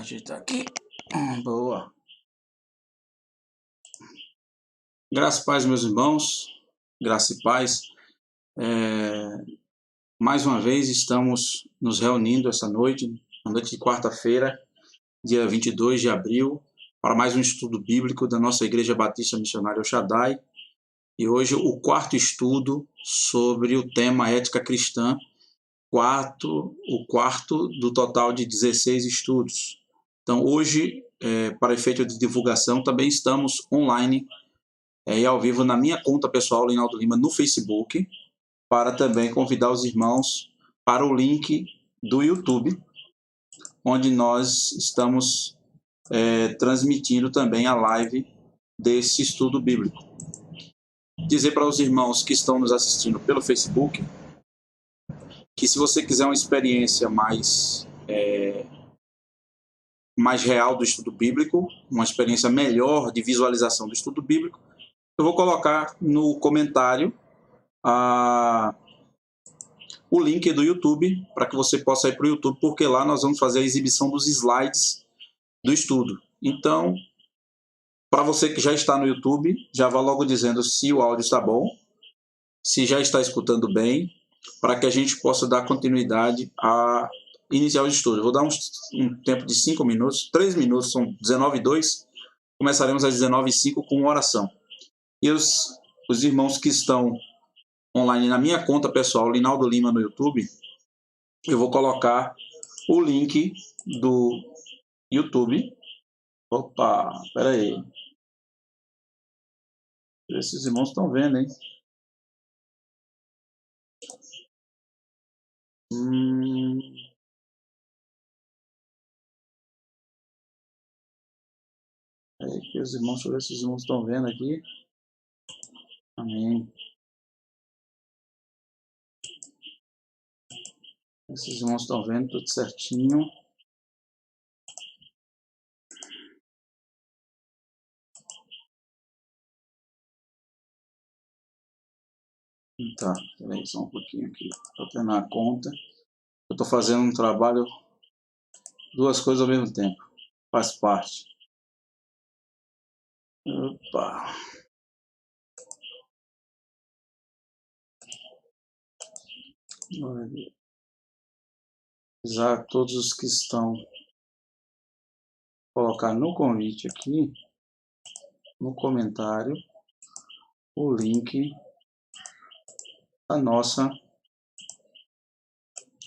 Ajeitar aqui. Boa. Graça e paz, meus irmãos. Graça e paz. Mais uma vez estamos nos reunindo essa noite, na noite de quarta-feira, dia 22 de abril, para mais um estudo bíblico da nossa Igreja Batista Missionária El Shaddai. E hoje o quarto estudo sobre o tema ética cristã, o quarto do total de 16 estudos. Então hoje, para efeito de divulgação, também estamos online e ao vivo na minha conta pessoal, Linaldo Lima, no Facebook, para também convidar os irmãos para o link do YouTube, onde nós estamos transmitindo também a live desse estudo bíblico. Dizer para os irmãos que estão nos assistindo pelo Facebook que se você quiser uma experiência mais real do estudo bíblico, uma experiência melhor de visualização do estudo bíblico, eu vou colocar no comentário o link do YouTube, para que você possa ir para o YouTube, porque lá nós vamos fazer a exibição dos slides do estudo. Então, para você que já está no YouTube, já vá logo dizendo se o áudio está bom, se já está escutando bem, para que a gente possa dar continuidade a iniciar o estudo. Eu vou dar um tempo de 5 minutos, 3 minutos, são 19h02, começaremos às 19h05 com uma oração. E os irmãos que estão online na minha conta pessoal, Linaldo Lima, no YouTube, eu vou colocar o link do YouTube. Opa, peraí. Esses irmãos estão vendo, hein? Aí que os irmãos, deixa eu ver se os irmãos estão vendo aqui. Amém. Esses irmãos estão vendo tudo certinho. Tá, peraí só um pouquinho aqui. Estou tendo a conta. Eu estou fazendo um trabalho, duas coisas ao mesmo tempo. Faz parte. Opa. Já todos os que estão, colocar no convite aqui, no comentário, o link da nossa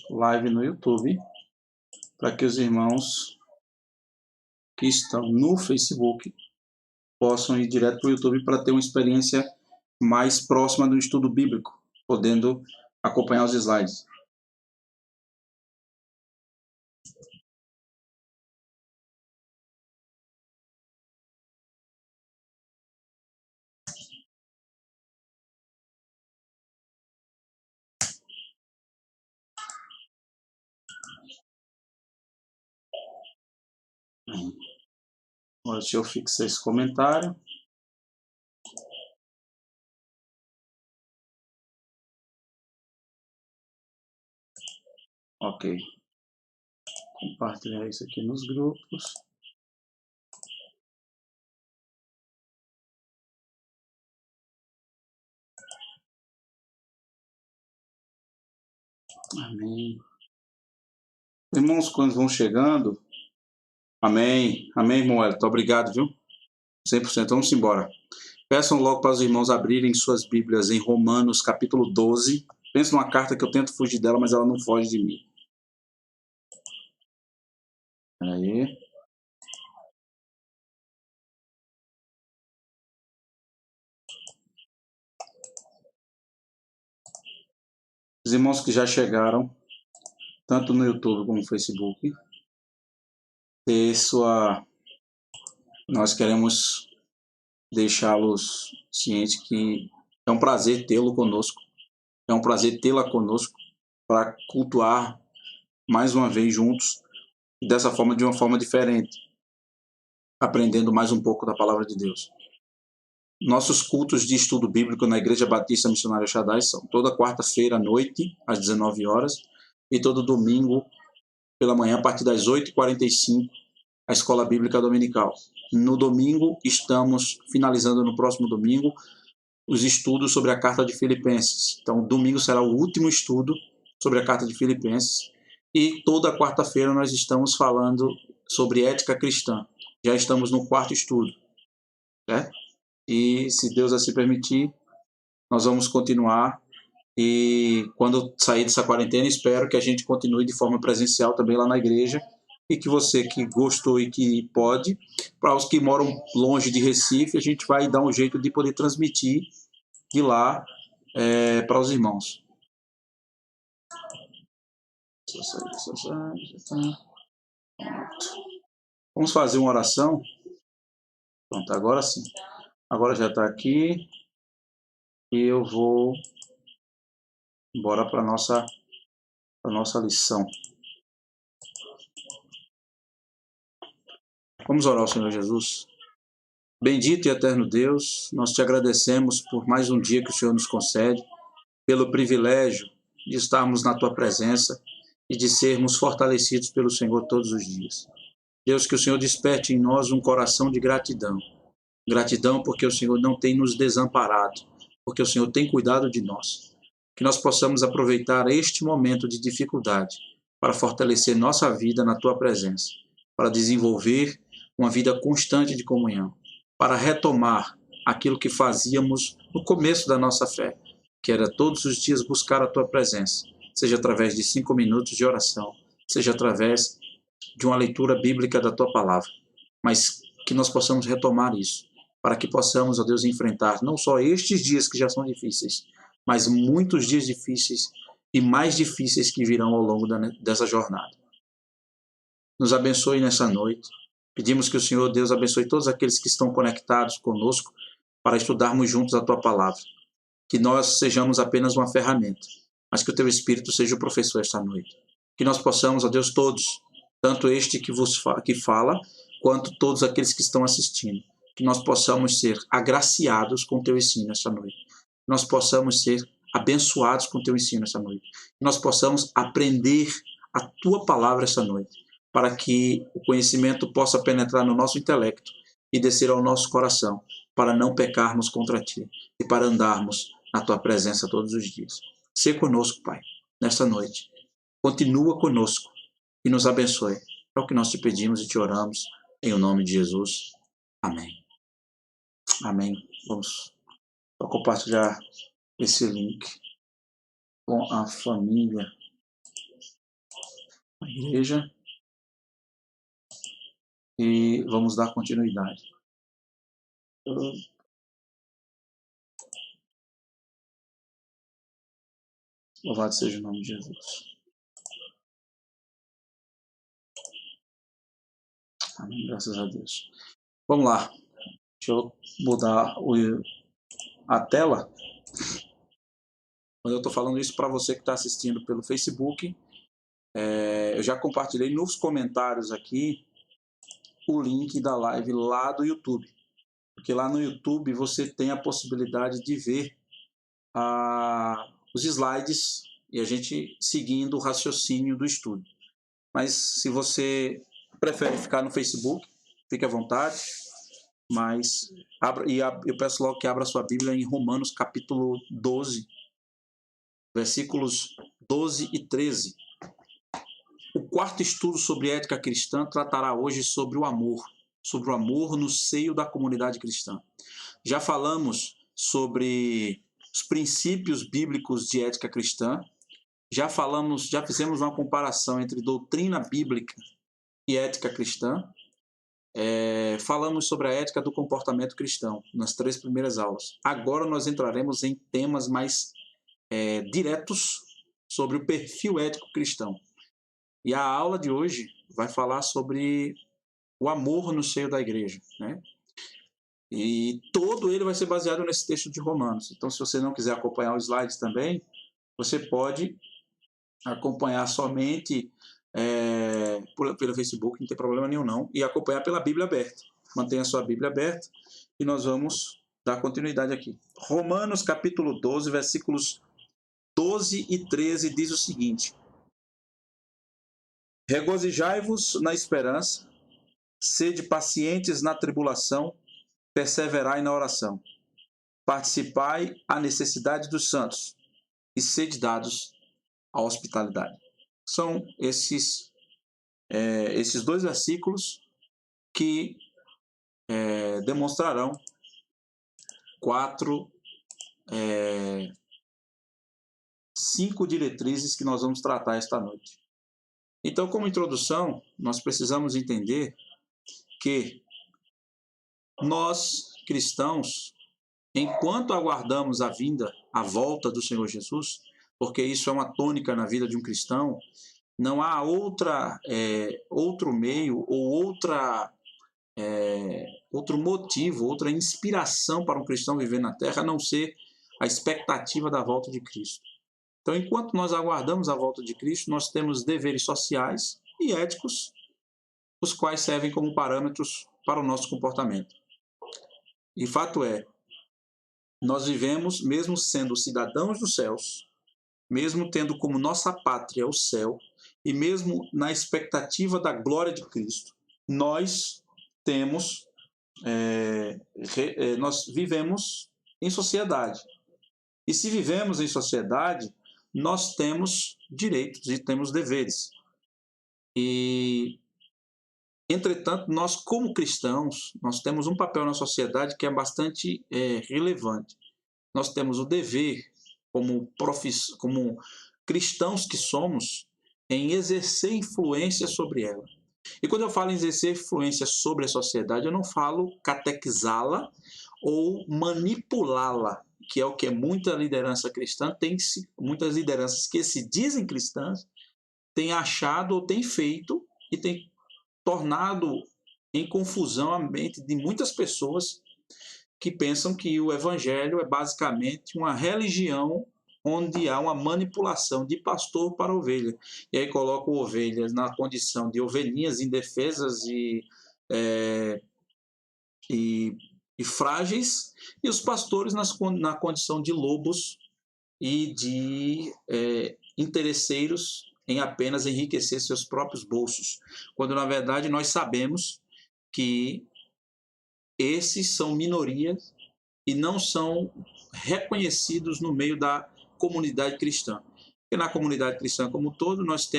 live no YouTube, para que os irmãos que estão no Facebook possam ir direto para o YouTube para ter uma experiência mais próxima do estudo bíblico, podendo acompanhar os slides. Deixa eu fixar esse comentário. Ok. Compartilhar isso aqui nos grupos. Amém. Irmãos, quando vão chegando, amém, amém, irmão Wellington, obrigado, viu? 100%, vamos embora. Peçam logo para os irmãos abrirem suas Bíblias em Romanos, capítulo 12. Pensa numa carta que eu tento fugir dela, mas ela não foge de mim. Aí. Os irmãos que já chegaram, tanto no YouTube como no Facebook, nós queremos deixá-los cientes que é um prazer tê-lo conosco, é um prazer tê-la conosco para cultuar mais uma vez juntos, e dessa forma, de uma forma diferente, aprendendo mais um pouco da palavra de Deus. Nossos cultos de estudo bíblico na Igreja Batista Missionária El Shaddai são toda quarta-feira à noite, às 19 horas, e todo domingo pela manhã, a partir das 8h45, a Escola Bíblica Dominical. No domingo, estamos finalizando no próximo domingo os estudos sobre a Carta de Filipenses. Então, domingo será o último estudo sobre a Carta de Filipenses. E toda quarta-feira nós estamos falando sobre ética cristã. Já estamos no 4º estudo, né? E, se Deus assim permitir, nós vamos continuar. E quando sair dessa quarentena, espero que a gente continue de forma presencial também lá na igreja. E que você que gostou e que pode, para os que moram longe de Recife, a gente vai dar um jeito de poder transmitir de lá para os irmãos. Vamos fazer uma oração. Pronto, agora sim. Agora já está aqui. E eu vou embora para a nossa lição. Vamos orar ao Senhor Jesus. Bendito e eterno Deus, nós te agradecemos por mais um dia que o Senhor nos concede, pelo privilégio de estarmos na tua presença e de sermos fortalecidos pelo Senhor todos os dias. Deus, que o Senhor desperte em nós um coração de gratidão. Gratidão porque o Senhor não tem nos desamparado, porque o Senhor tem cuidado de nós. Que nós possamos aproveitar este momento de dificuldade para fortalecer nossa vida na tua presença, para desenvolver uma vida constante de comunhão, para retomar aquilo que fazíamos no começo da nossa fé, que era todos os dias buscar a tua presença, seja através de 5 minutos de oração, seja através de uma leitura bíblica da tua palavra, mas que nós possamos retomar isso, para que possamos, ó Deus, enfrentar não só estes dias que já são difíceis, mas muitos dias difíceis e mais difíceis que virão ao longo dessa jornada. Nos abençoe nessa noite. Pedimos que o Senhor, Deus, abençoe todos aqueles que estão conectados conosco para estudarmos juntos a tua palavra. Que nós sejamos apenas uma ferramenta, mas que o teu Espírito seja o professor esta noite. Que nós possamos, ó Deus, todos, tanto este que fala, quanto todos aqueles que estão assistindo, que nós possamos ser agraciados com o teu ensino esta noite. Que nós possamos ser abençoados com o teu ensino esta noite. Que nós possamos aprender a tua palavra esta noite, para que o conhecimento possa penetrar no nosso intelecto e descer ao nosso coração, para não pecarmos contra ti e para andarmos na tua presença todos os dias. Sê conosco, Pai, nesta noite. Continua conosco e nos abençoe. É o que nós te pedimos e te oramos, em o nome de Jesus. Amém. Amém. Vamos compartilhar esse link com a família, a igreja, e vamos dar continuidade. Louvado seja o nome de Jesus. Amém, graças a Deus. Vamos lá. Deixa eu mudar a tela. Quando eu estou falando isso para você que está assistindo pelo Facebook, eu já compartilhei nos comentários aqui o link da live lá do YouTube. Porque lá no YouTube você tem a possibilidade de ver os slides e a gente seguindo o raciocínio do estudo. Mas se você prefere ficar no Facebook, fique à vontade. Mas eu peço logo que abra sua Bíblia em Romanos capítulo 12, versículos 12 e 13. O 4º estudo sobre ética cristã tratará hoje sobre o amor no seio da comunidade cristã. Já falamos sobre os princípios bíblicos de ética cristã, já fizemos uma comparação entre doutrina bíblica e ética cristã, falamos sobre a ética do comportamento cristão nas 3 primeiras aulas. Agora nós entraremos em temas mais diretos sobre o perfil ético cristão. E a aula de hoje vai falar sobre o amor no seio da igreja, né? E todo ele vai ser baseado nesse texto de Romanos. Então, se você não quiser acompanhar os slides também, você pode acompanhar somente pelo Facebook, não tem problema nenhum não, e acompanhar pela Bíblia aberta. Mantenha a sua Bíblia aberta e nós vamos dar continuidade aqui. Romanos capítulo 12, versículos 12 e 13 diz o seguinte: Regozijai-vos na esperança, sede pacientes na tribulação, perseverai na oração. Participai a necessidade dos santos e sede dados à hospitalidade. São esses dois versículos que demonstrarão cinco diretrizes que nós vamos tratar esta noite. Então, como introdução, nós precisamos entender que nós, cristãos, enquanto aguardamos a volta do Senhor Jesus, porque isso é uma tônica na vida de um cristão, não há outro meio ou outro motivo, outra inspiração para um cristão viver na Terra, a não ser a expectativa da volta de Cristo. Então, enquanto nós aguardamos a volta de Cristo, nós temos deveres sociais e éticos, os quais servem como parâmetros para o nosso comportamento. E fato é, nós vivemos, mesmo sendo cidadãos dos céus, mesmo tendo como nossa pátria o céu, e mesmo na expectativa da glória de Cristo, nós vivemos em sociedade. E se vivemos em sociedade, nós temos direitos e temos deveres. E, entretanto, nós como cristãos, nós temos um papel na sociedade que é bastante relevante. Nós temos o dever, como cristãos que somos, em exercer influência sobre ela. E quando eu falo em exercer influência sobre a sociedade, eu não falo catequizá-la ou manipulá-la, que é o que muita liderança cristã muitas lideranças que se dizem cristãs têm achado ou têm feito e têm tornado em confusão a mente de muitas pessoas que pensam que o evangelho é basicamente uma religião onde há uma manipulação de pastor para ovelha. E aí colocam ovelhas na condição de ovelhinhas indefesas e frágeis, e os pastores na condição de lobos e de interesseiros em apenas enriquecer seus próprios bolsos, quando na verdade nós sabemos que esses são minorias e não são reconhecidos no meio da comunidade cristã. Porque na comunidade cristã como um todo nós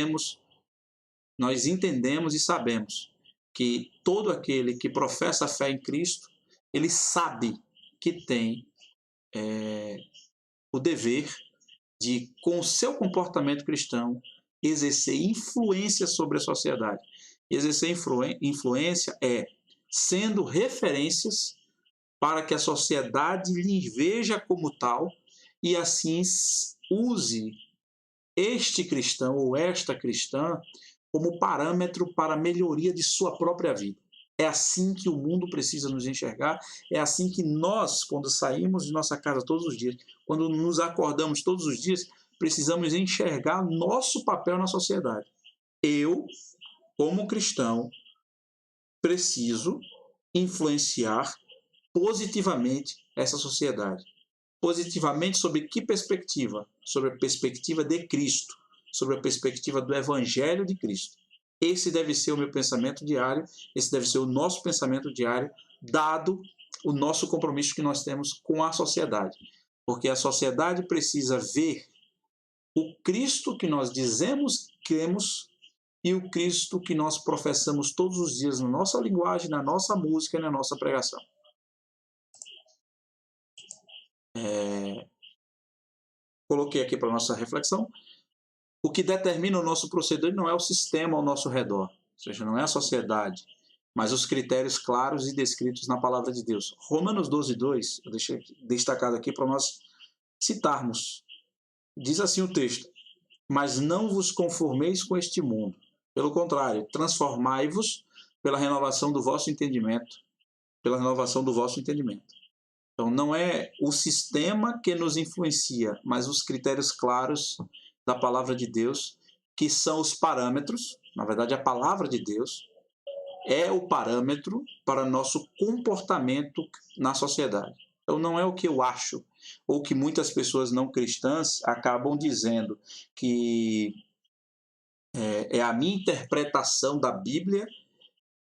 entendemos e sabemos que todo aquele que professa a fé em Cristo, ele sabe que tem o dever de, com o seu comportamento cristão, exercer influência sobre a sociedade. E exercer influência é sendo referências para que a sociedade lhe veja como tal e assim use este cristão ou esta cristã como parâmetro para a melhoria de sua própria vida. É assim que o mundo precisa nos enxergar, é assim que nós, quando saímos de nossa casa todos os dias, quando nos acordamos todos os dias, precisamos enxergar nosso papel na sociedade. Eu, como cristão, preciso influenciar positivamente essa sociedade. Positivamente sobre que perspectiva? Sobre a perspectiva de Cristo, sobre a perspectiva do Evangelho de Cristo. Esse deve ser o meu pensamento diário, esse deve ser o nosso pensamento diário, dado o nosso compromisso que nós temos com a sociedade. Porque a sociedade precisa ver o Cristo que nós dizemos que cremos e o Cristo que nós professamos todos os dias na nossa linguagem, na nossa música e na nossa pregação. Coloquei aqui para a nossa reflexão. O que determina o nosso proceder não é o sistema ao nosso redor, ou seja, não é a sociedade, mas os critérios claros e descritos na palavra de Deus. Romanos 12:2, eu deixei destacado aqui para nós citarmos. Diz assim o texto: mas não vos conformeis com este mundo. Pelo contrário, transformai-vos pela renovação do vosso entendimento. Pela renovação do vosso entendimento. Então, não é o sistema que nos influencia, mas os critérios claros da palavra de Deus, que são os parâmetros. Na verdade, a palavra de Deus é o parâmetro para nosso comportamento na sociedade. Então, não é o que eu acho, ou que muitas pessoas não cristãs acabam dizendo que é a minha interpretação da Bíblia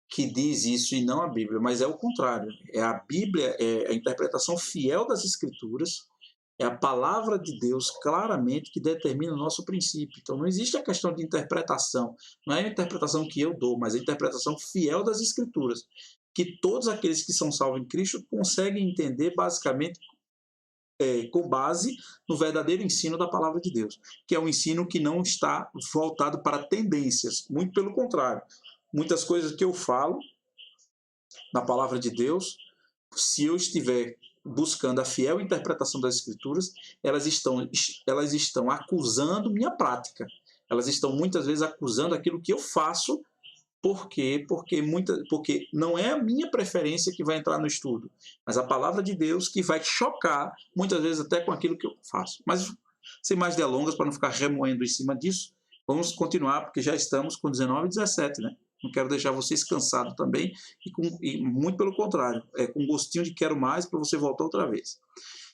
que diz isso e não a Bíblia, mas é o contrário. É a Bíblia, é a interpretação fiel das Escrituras, é a palavra de Deus claramente que determina o nosso princípio. Então não existe a questão de interpretação, não é a interpretação que eu dou, mas a interpretação fiel das Escrituras, que todos aqueles que são salvos em Cristo conseguem entender basicamente com base no verdadeiro ensino da palavra de Deus, que é um ensino que não está voltado para tendências, muito pelo contrário. Muitas coisas que eu falo na palavra de Deus, se eu estiver buscando a fiel interpretação das Escrituras, elas estão acusando minha prática. Elas estão muitas vezes acusando aquilo que eu faço. Por quê? Porque não é a minha preferência que vai entrar no estudo, mas a palavra de Deus que vai chocar, muitas vezes até com aquilo que eu faço. Mas, sem mais delongas, para não ficar remoendo em cima disso, vamos continuar, porque já estamos com 19 e 17, né? Não quero deixar vocês cansados também, e muito pelo contrário, com gostinho de quero mais para você voltar outra vez.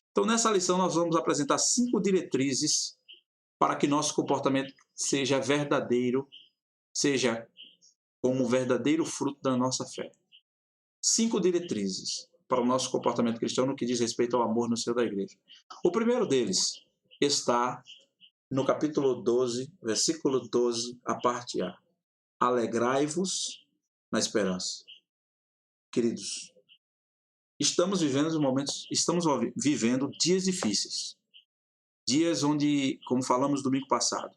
Então, nessa lição, nós vamos apresentar 5 diretrizes para que nosso comportamento seja verdadeiro, seja como verdadeiro fruto da nossa fé. 5 diretrizes para o nosso comportamento cristão no que diz respeito ao amor no seio da igreja. O primeiro deles está no capítulo 12, versículo 12, a parte A. Alegrai-vos na esperança. Queridos, estamos vivendo dias difíceis. Dias onde, como falamos domingo passado,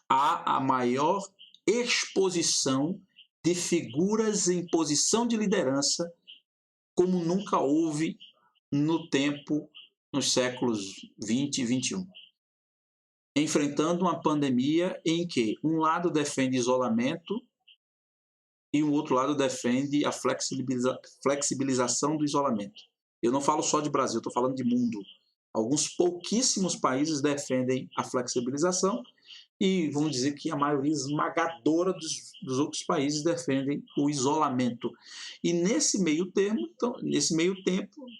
há a maior exposição de figuras em posição de liderança como nunca houve no tempo, nos séculos 20 e 21. Enfrentando uma pandemia em que um lado defende isolamento e o outro lado defende a flexibilização do isolamento. Eu não falo só de Brasil, estou falando de mundo. Alguns pouquíssimos países defendem a flexibilização e vamos dizer que a maioria esmagadora dos outros países defendem o isolamento. E nesse meio tempo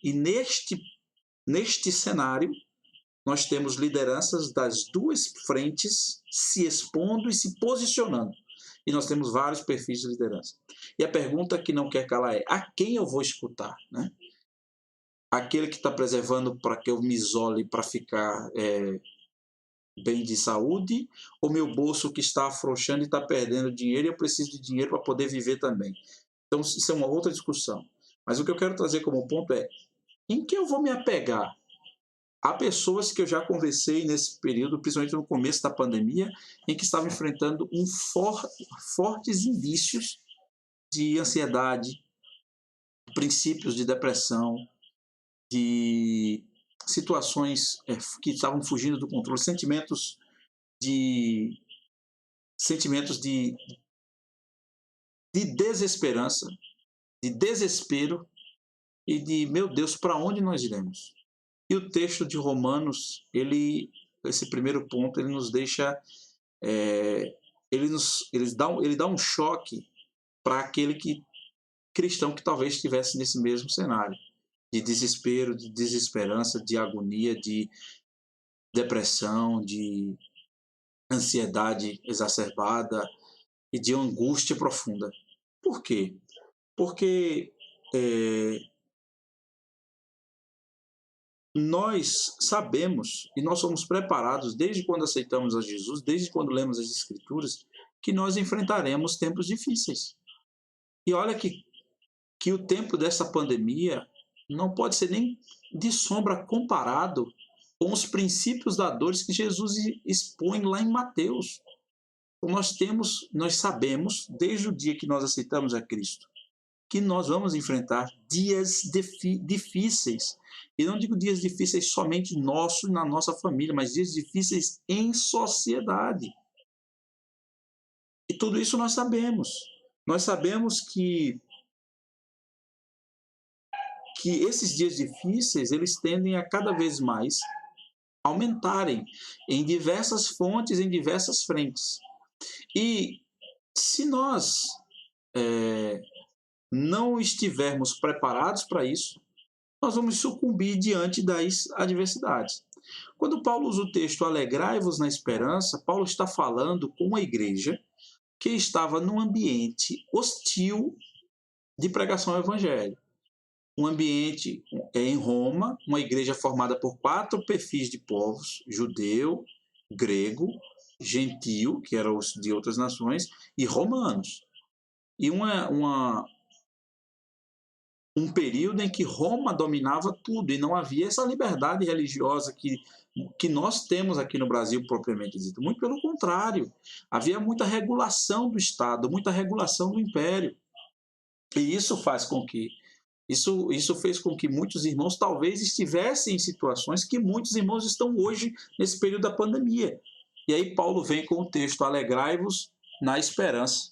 e neste cenário, nós temos lideranças das duas frentes se expondo e se posicionando. E nós temos vários perfis de liderança. E a pergunta que não quer calar é: a quem eu vou escutar? Né? Aquele que está preservando para que eu me isole para ficar bem de saúde, ou meu bolso que está afrouxando e está perdendo dinheiro e eu preciso de dinheiro para poder viver também? Então, isso é uma outra discussão. Mas o que eu quero trazer como ponto é: em que eu vou me apegar? Há pessoas que eu já conversei nesse período, principalmente no começo da pandemia, em que estavam enfrentando fortes indícios de ansiedade, princípios de depressão, de situações que estavam fugindo do controle, sentimentos de desesperança, de desespero e de, meu Deus, para onde nós iremos? E o texto de Romanos, esse primeiro ponto, ele nos deixa, ele dá um choque para aquele cristão que talvez estivesse nesse mesmo cenário, de desespero, de desesperança, de agonia, de depressão, de ansiedade exacerbada e de angústia profunda. Por quê? Porque nós sabemos e nós somos preparados desde quando aceitamos a Jesus, desde quando lemos as Escrituras, que nós enfrentaremos tempos difíceis. E olha que o tempo dessa pandemia não pode ser nem de sombra comparado com os princípios da dores que Jesus expõe lá em Mateus. Então nós sabemos, desde o dia que nós aceitamos a Cristo, que nós vamos enfrentar dias difíceis. E não digo dias difíceis somente nossos, na nossa família, mas dias difíceis em sociedade. E tudo isso nós sabemos. Nós sabemos que esses dias difíceis, eles tendem a cada vez mais aumentarem em diversas fontes, em diversas frentes. E se nós não estivermos preparados para isso, nós vamos sucumbir diante das adversidades. Quando Paulo usa o texto alegrai-vos na esperança, Paulo está falando com uma igreja que estava num ambiente hostil de pregação ao evangelho. Um ambiente em Roma, uma igreja formada por 4 perfis de povos: judeu, grego, gentio, que eram os de outras nações, e romanos. E um período em que Roma dominava tudo e não havia essa liberdade religiosa que nós temos aqui no Brasil propriamente dito. Muito pelo contrário, havia muita regulação do Estado, muita regulação do Império. E isso fez com que muitos irmãos talvez estivessem em situações que muitos irmãos estão hoje nesse período da pandemia. E aí Paulo vem com o texto: alegrai-vos na esperança.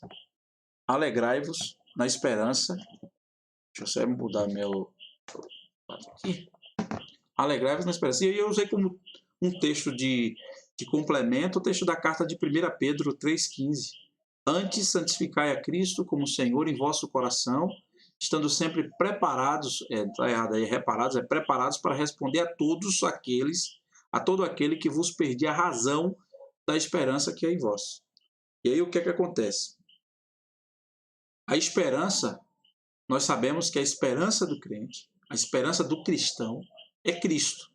Alegrai-vos na esperança. Deixa eu só mudar meu aqui. Alegrai-vos na esperança. E aí eu usei como um texto de complemento o texto da carta de 1 Pedro 3,15. Antes, santificai a Cristo como Senhor em vosso coração, estando sempre preparados, está errado aí, reparados, preparados para responder a todo aquele que vos perdi a razão da esperança que é em vós. E aí o que é que acontece? A esperança, nós sabemos que a esperança do crente, a esperança do cristão é Cristo.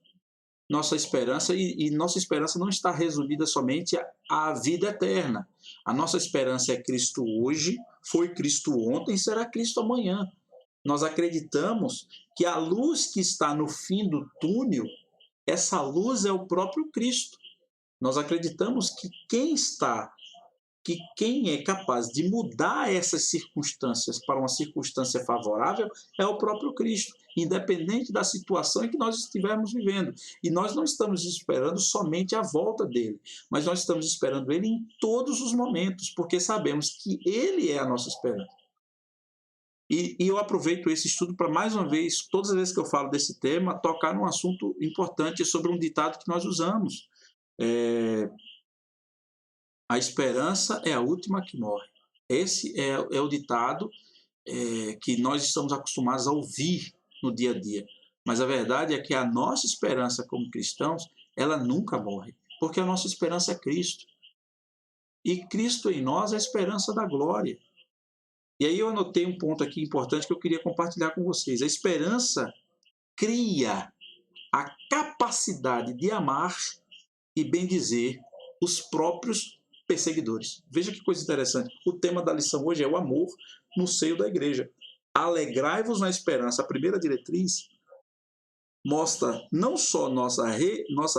Nossa esperança, e nossa esperança não está resumida somente à vida eterna. A nossa esperança é Cristo hoje, foi Cristo ontem e será Cristo amanhã. Nós acreditamos que a luz que está no fim do túnel, essa luz é o próprio Cristo. Nós acreditamos que quem é capaz de mudar essas circunstâncias para uma circunstância favorável é o próprio Cristo, independente da situação em que nós estivermos vivendo. E nós não estamos esperando somente a volta dele, mas nós estamos esperando ele em todos os momentos, porque sabemos que ele é a nossa esperança. E eu aproveito esse estudo para, mais uma vez, todas as vezes que eu falo desse tema, tocar num assunto importante sobre um ditado que nós usamos. A esperança é a última que morre. Esse é o ditado que nós estamos acostumados a ouvir no dia a dia. Mas a verdade é que a nossa esperança como cristãos, ela nunca morre, porque a nossa esperança é Cristo. E Cristo em nós é a esperança da glória. E aí eu anotei um ponto aqui importante que eu queria compartilhar com vocês. A esperança cria a capacidade de amar e bendizer os próprios perseguidores. Veja que coisa interessante. O tema da lição hoje é o amor no seio da igreja. Alegrai-vos na esperança. A primeira diretriz mostra não só nossa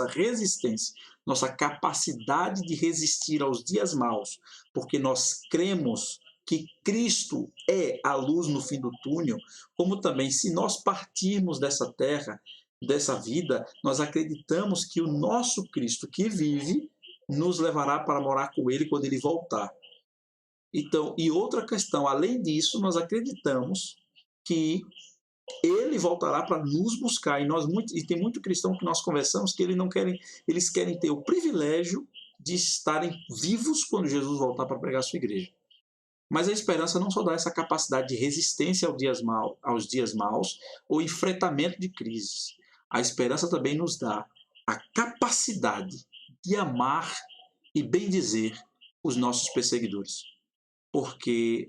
resistência, nossa capacidade de resistir aos dias maus, porque nós cremos que Cristo é a luz no fim do túnel, como também, se nós partirmos dessa terra, dessa vida, nós acreditamos que o nosso Cristo que vive nos levará para morar com ele quando ele voltar. Então, e outra questão, além disso, nós acreditamos que ele voltará para nos buscar. E tem muito cristão que nós conversamos que eles querem ter o privilégio de estarem vivos quando Jesus voltar para pregar a sua igreja. Mas a esperança não só dá essa capacidade de resistência aos dias maus ou enfrentamento de crises. A esperança também nos dá a capacidade de amar e bendizer os nossos perseguidores. Porque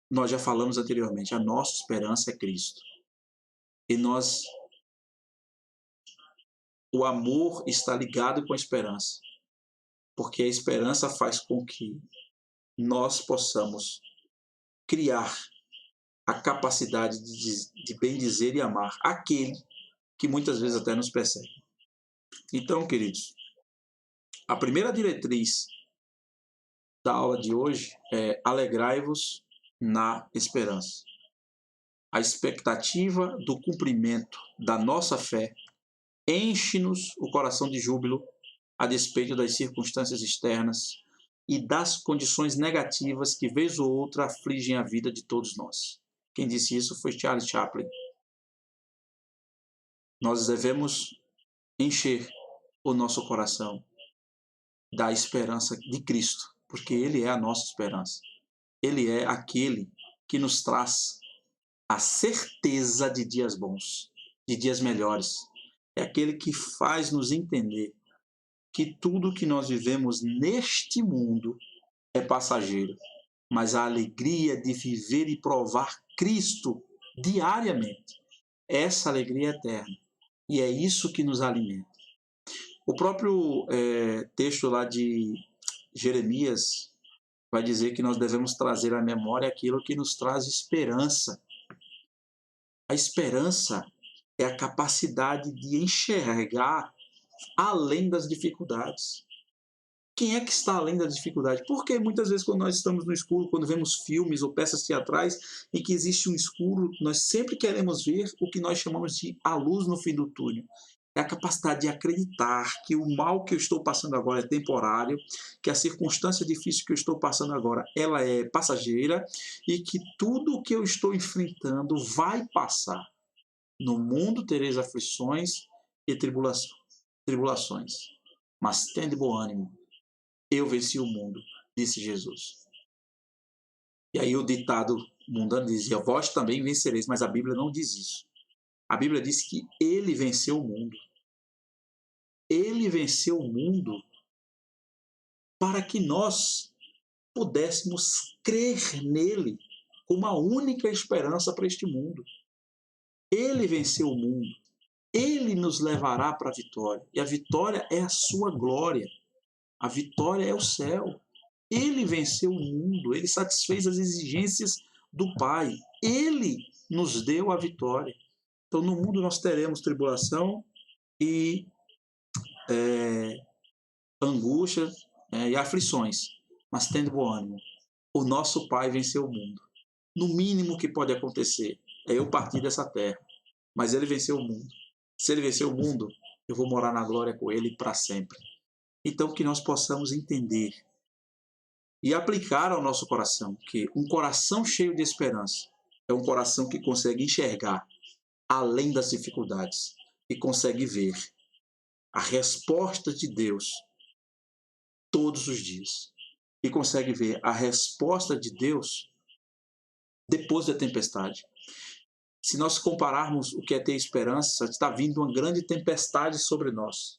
nós já falamos anteriormente, a nossa esperança é Cristo. E o amor está ligado com a esperança. Porque a esperança faz com que nós possamos criar a capacidade de bendizer e amar aquele que muitas vezes até nos persegue. Então, queridos, a primeira diretriz da aula de hoje é alegrai-vos na esperança. A expectativa do cumprimento da nossa fé enche-nos o coração de júbilo a despeito das circunstâncias externas e das condições negativas que, vez ou outra, afligem a vida de todos nós. Quem disse isso foi Charles Chaplin. Nós devemos encher o nosso coração da esperança de Cristo, porque Ele é a nossa esperança. Ele é aquele que nos traz a certeza de dias bons, de dias melhores. é aquele que faz nos entender que tudo que nós vivemos neste mundo é passageiro, mas a alegria de viver e provar Cristo diariamente, essa alegria é eterna. E é isso que nos alimenta. O próprio texto lá de Jeremias vai dizer que nós devemos trazer à memória aquilo que nos traz esperança. A esperança é a capacidade de enxergar além das dificuldades. Quem é que está além da dificuldade? Porque muitas vezes quando nós estamos no escuro, quando vemos filmes ou peças teatrais em que existe um escuro, nós sempre queremos ver o que nós chamamos de a luz no fim do túnel. É a capacidade de acreditar que o mal que eu estou passando agora é temporário, que a circunstância difícil que eu estou passando agora ela é passageira e que tudo o que eu estou enfrentando vai passar. No mundo tereis aflições e tribulações, mas tende bom ânimo. Eu venci o mundo, disse Jesus. E aí o ditado mundano dizia, vós também vencereis, mas a Bíblia não diz isso. A Bíblia diz que ele venceu o mundo. Ele venceu o mundo para que nós pudéssemos crer nele como a única esperança para este mundo. Ele venceu o mundo. Ele nos levará para a vitória. E a vitória é a sua glória. A vitória é o céu. Ele venceu o mundo. Ele satisfez as exigências do Pai. Ele nos deu a vitória. Então, no mundo nós teremos tribulação e angústia e aflições, mas tendo bom ânimo. O nosso Pai venceu o mundo. No mínimo que pode acontecer é eu partir dessa terra, mas ele venceu o mundo. Se ele venceu o mundo, eu vou morar na glória com ele para sempre. Então, que nós possamos entender e aplicar ao nosso coração que um coração cheio de esperança é um coração que consegue enxergar além das dificuldades e consegue ver a resposta de Deus todos os dias. E consegue ver a resposta de Deus depois da tempestade. Se nós compararmos o que é ter esperança, está vindo uma grande tempestade sobre nós.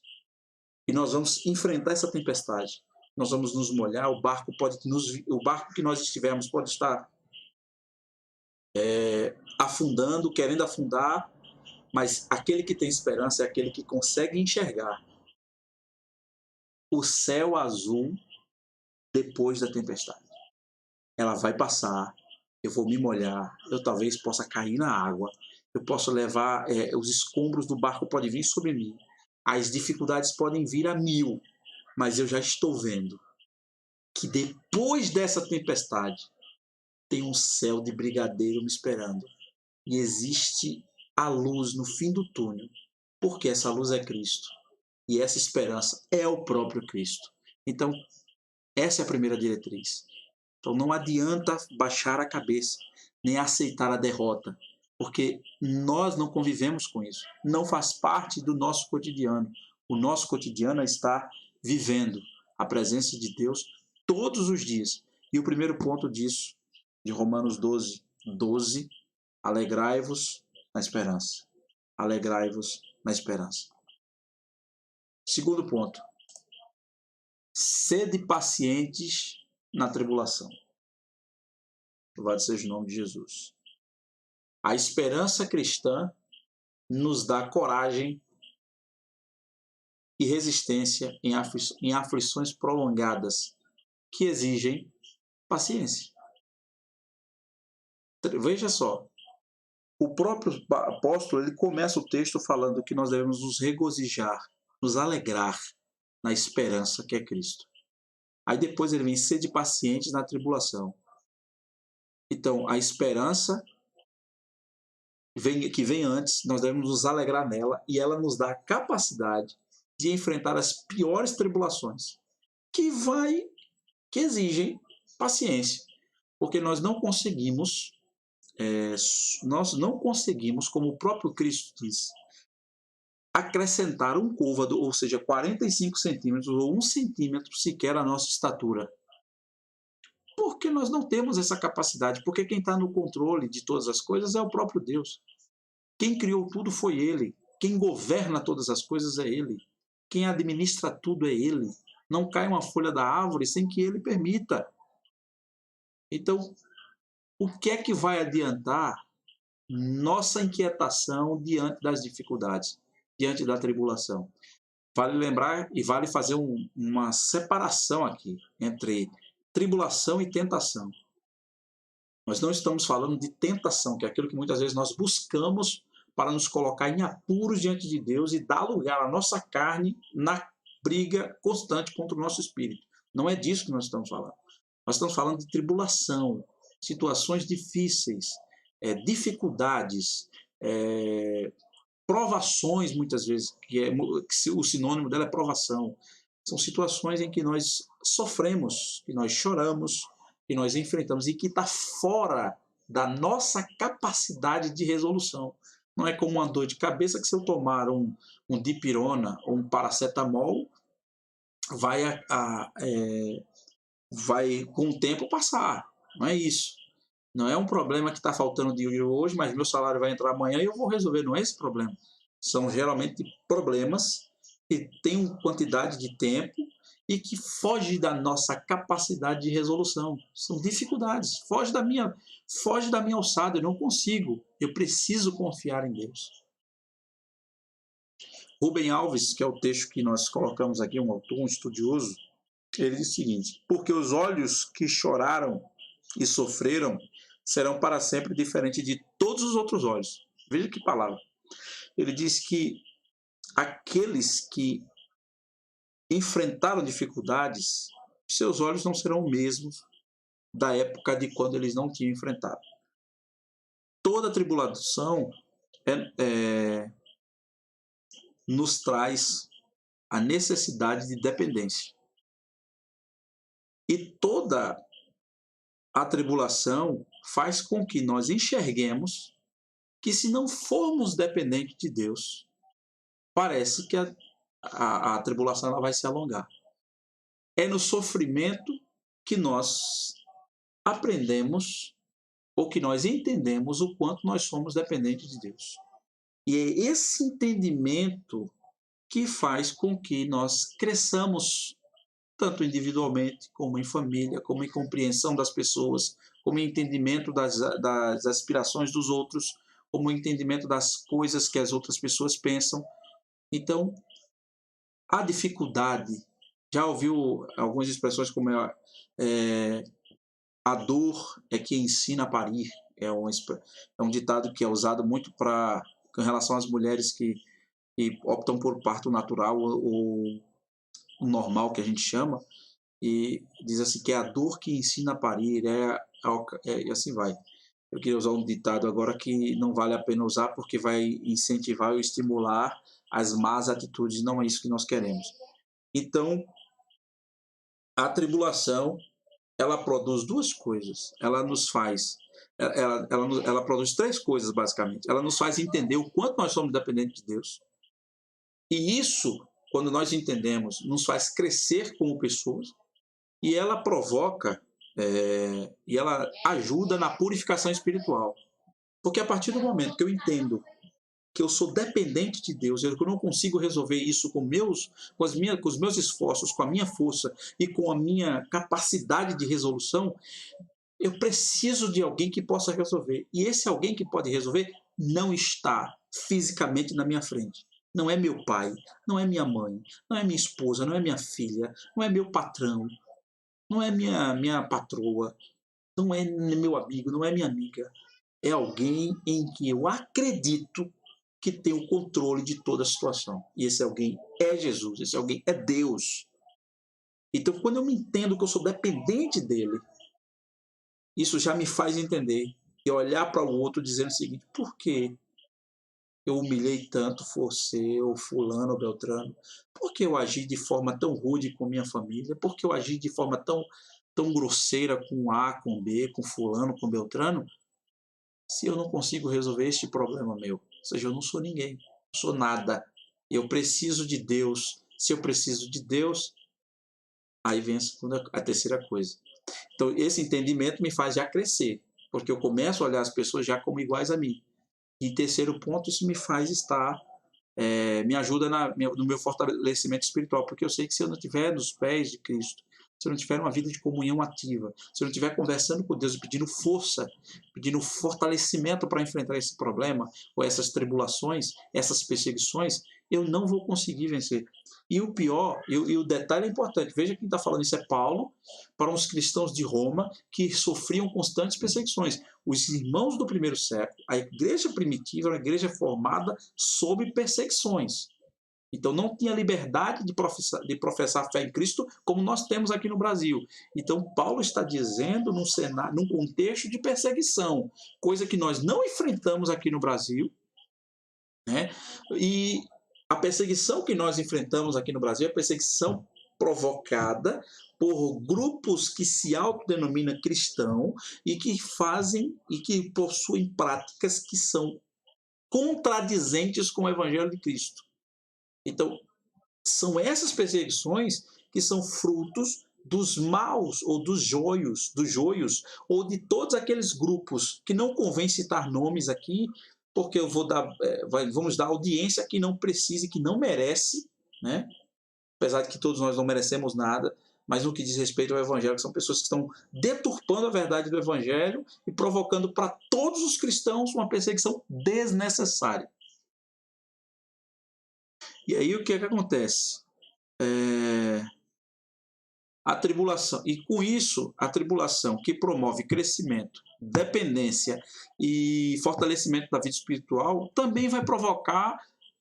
E nós vamos enfrentar essa tempestade. Nós vamos nos molhar, o barco que nós estivermos pode estar afundando, querendo afundar, mas aquele que tem esperança é aquele que consegue enxergar o céu azul depois da tempestade. Ela vai passar, eu vou me molhar, eu talvez possa cair na água, eu posso levar, os escombros do barco podem vir sobre mim, as dificuldades podem vir a 1000, mas eu já estou vendo que depois dessa tempestade tem um céu de brigadeiro me esperando e existe a luz no fim do túnel, porque essa luz é Cristo e essa esperança é o próprio Cristo. Então, essa é a primeira diretriz. Então não adianta baixar a cabeça, nem aceitar a derrota, porque nós não convivemos com isso. Não faz parte do nosso cotidiano. O nosso cotidiano é estar vivendo a presença de Deus todos os dias. E o primeiro ponto disso, de Romanos 12, alegrai-vos na esperança. Alegrai-vos na esperança. Segundo ponto, sede pacientes na tribulação. Louvado seja o nome de Jesus. A esperança cristã nos dá coragem e resistência em aflições prolongadas que exigem paciência. Veja só, o próprio apóstolo ele começa o texto falando que nós devemos nos regozijar, nos alegrar na esperança que é Cristo. Aí depois ele vem sede pacientes na tribulação. Então, a esperança que vem antes, nós devemos nos alegrar nela e ela nos dá a capacidade de enfrentar as piores tribulações que exigem paciência, porque nós não conseguimos, como o próprio Cristo diz, acrescentar um côvado, ou seja, 45 centímetros ou 1 centímetro sequer à nossa estatura. Porque nós não temos essa capacidade, porque quem está no controle de todas as coisas é o próprio Deus. Quem criou tudo foi Ele. Quem governa todas as coisas é Ele. Quem administra tudo é Ele. Não cai uma folha da árvore sem que Ele permita. Então, o que é que vai adiantar nossa inquietação diante das dificuldades, diante da tribulação? Vale lembrar e vale fazer uma separação aqui entre tribulação e tentação. Nós não estamos falando de tentação, que é aquilo que muitas vezes nós buscamos para nos colocar em apuros diante de Deus e dar lugar à nossa carne na briga constante contra o nosso espírito. Não é disso que nós estamos falando. Nós estamos falando de tribulação, situações difíceis, dificuldades, provações, muitas vezes, que o sinônimo dela é provação. São situações em que nós sofremos, que nós choramos, que nós enfrentamos e que está fora da nossa capacidade de resolução. Não é como uma dor de cabeça que, se eu tomar um dipirona ou um paracetamol, vai com o tempo passar. Não é isso. Não é um problema que está faltando de hoje, mas meu salário vai entrar amanhã e eu vou resolver. Não é esse problema. São geralmente problemas que têm uma quantidade de tempo e que foge da nossa capacidade de resolução. São dificuldades. Foge da minha alçada. Eu não consigo. Eu preciso confiar em Deus. Rubem Alves, que é o texto que nós colocamos aqui, um autor, um estudioso, ele diz o seguinte: porque os olhos que choraram e sofreram serão para sempre diferentes de todos os outros olhos. Veja que palavra. Ele diz que aqueles que enfrentaram dificuldades, seus olhos não serão os mesmos da época de quando eles não tinham enfrentado. Toda tribulação nos traz a necessidade de dependência. E toda a tribulação faz com que nós enxerguemos que, se não formos dependentes de Deus, parece que a tribulação ela vai se alongar. É no sofrimento que nós aprendemos ou que nós entendemos o quanto nós somos dependentes de Deus. E é esse entendimento que faz com que nós cresçamos, tanto individualmente, como em família, como em compreensão das pessoas, como em entendimento das aspirações dos outros, como em entendimento das coisas que as outras pessoas pensam. Então, a dificuldade, já ouviu algumas expressões como a dor é que ensina a parir, é um ditado que é usado muito com relação às mulheres que optam por parto natural ou normal, que a gente chama, e diz assim que é a dor que ensina a parir, e assim vai. Eu queria usar um ditado agora que não vale a pena usar porque vai incentivar ou estimular as más atitudes, não é isso que nós queremos. Então, a tribulação, ela produz duas coisas. Ela nos faz, ela produz três coisas, basicamente. Ela nos faz entender o quanto nós somos dependentes de Deus. E isso, quando nós entendemos, nos faz crescer como pessoas. E ela provoca, e ela ajuda na purificação espiritual. Porque a partir do momento que eu entendo que eu sou dependente de Deus, eu não consigo resolver isso com os meus esforços, com a minha força e com a minha capacidade de resolução, eu preciso de alguém que possa resolver. E esse alguém que pode resolver não está fisicamente na minha frente. Não é meu pai, não é minha mãe, não é minha esposa, não é minha filha, não é meu patrão, não é minha patroa, não é meu amigo, não é minha amiga. É alguém em que eu acredito que tem o controle de toda a situação. E esse alguém é Jesus, esse alguém é Deus. Então, quando eu me entendo que eu sou dependente dele, isso já me faz entender e olhar para o outro dizendo o seguinte: por que eu humilhei tanto você, ou fulano, ou Beltrano? Por que eu agi de forma tão rude com minha família? Por que eu agi de forma tão grosseira com A, com B, com fulano, com Beltrano? Se eu não consigo resolver este problema meu, ou seja, eu não sou ninguém, não sou nada, eu preciso de Deus. Se eu preciso de Deus, aí vem a terceira coisa. Então, esse entendimento me faz já crescer, porque eu começo a olhar as pessoas já como iguais a mim. E terceiro ponto, isso me faz estar me ajuda no meu fortalecimento espiritual, porque eu sei que se eu não estiver nos pés de Cristo, se eu não tiver uma vida de comunhão ativa, se eu não estiver conversando com Deus e pedindo força, pedindo fortalecimento para enfrentar esse problema, ou essas tribulações, essas perseguições, eu não vou conseguir vencer. E o pior, e o detalhe é importante, veja quem está falando isso é Paulo, para uns cristãos de Roma que sofriam constantes perseguições. Os irmãos do primeiro século, a igreja primitiva era uma igreja formada sob perseguições. Então não tinha liberdade de professar fé em Cristo como nós temos aqui no Brasil. Então Paulo está dizendo num contexto de perseguição, coisa que nós não enfrentamos aqui no Brasil, né? E a perseguição que nós enfrentamos aqui no Brasil é a perseguição provocada por grupos que se autodenominam cristão e que fazem e que possuem práticas que são contradizentes com o Evangelho de Cristo. Então, são essas perseguições que são frutos dos maus ou dos joios, ou de todos aqueles grupos que não convém citar nomes aqui, porque vamos dar audiência que não precisa e que não merece, né? Apesar de que todos nós não merecemos nada, mas no que diz respeito ao Evangelho, que são pessoas que estão deturpando a verdade do Evangelho e provocando para todos os cristãos uma perseguição desnecessária. E aí o que é que acontece? A tribulação, e com isso, a tribulação que promove crescimento, dependência e fortalecimento da vida espiritual também vai provocar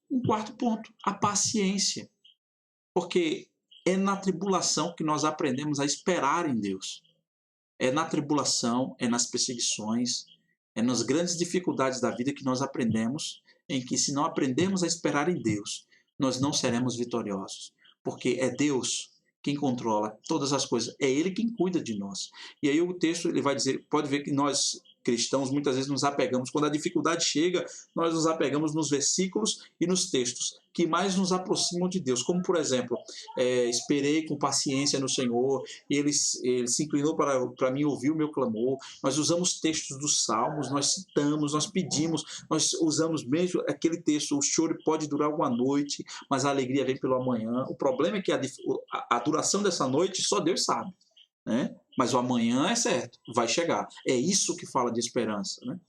um quarto ponto, a paciência. Porque é na tribulação que nós aprendemos a esperar em Deus. É na tribulação, é nas perseguições, é nas grandes dificuldades da vida que nós aprendemos em que se não aprendemos a esperar em Deus, nós não seremos vitoriosos. Porque é Deus quem controla todas as coisas, é Ele quem cuida de nós. E aí o texto ele vai dizer, pode ver que nós cristãos muitas vezes nos apegamos, quando a dificuldade chega, nós nos apegamos nos versículos e nos textos que mais nos aproximam de Deus, como por exemplo, esperei com paciência no Senhor, ele se inclinou para mim, ouviu o meu clamor. Nós usamos textos dos Salmos, nós citamos, nós pedimos, nós usamos mesmo aquele texto, o choro pode durar uma noite, mas a alegria vem pelo amanhã. O problema é que a duração dessa noite só Deus sabe, né? Mas o amanhã é certo, vai chegar. É isso que fala de esperança, né?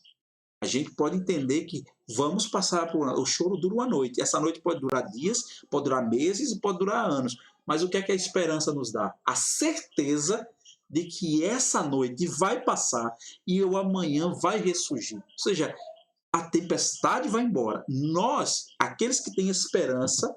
A gente pode entender que vamos passar por... O choro dura uma noite. Essa noite pode durar dias, pode durar meses e pode durar anos. Mas o que é que a esperança nos dá? A certeza de que essa noite vai passar e o amanhã vai ressurgir. Ou seja, a tempestade vai embora. Nós, aqueles que têm esperança,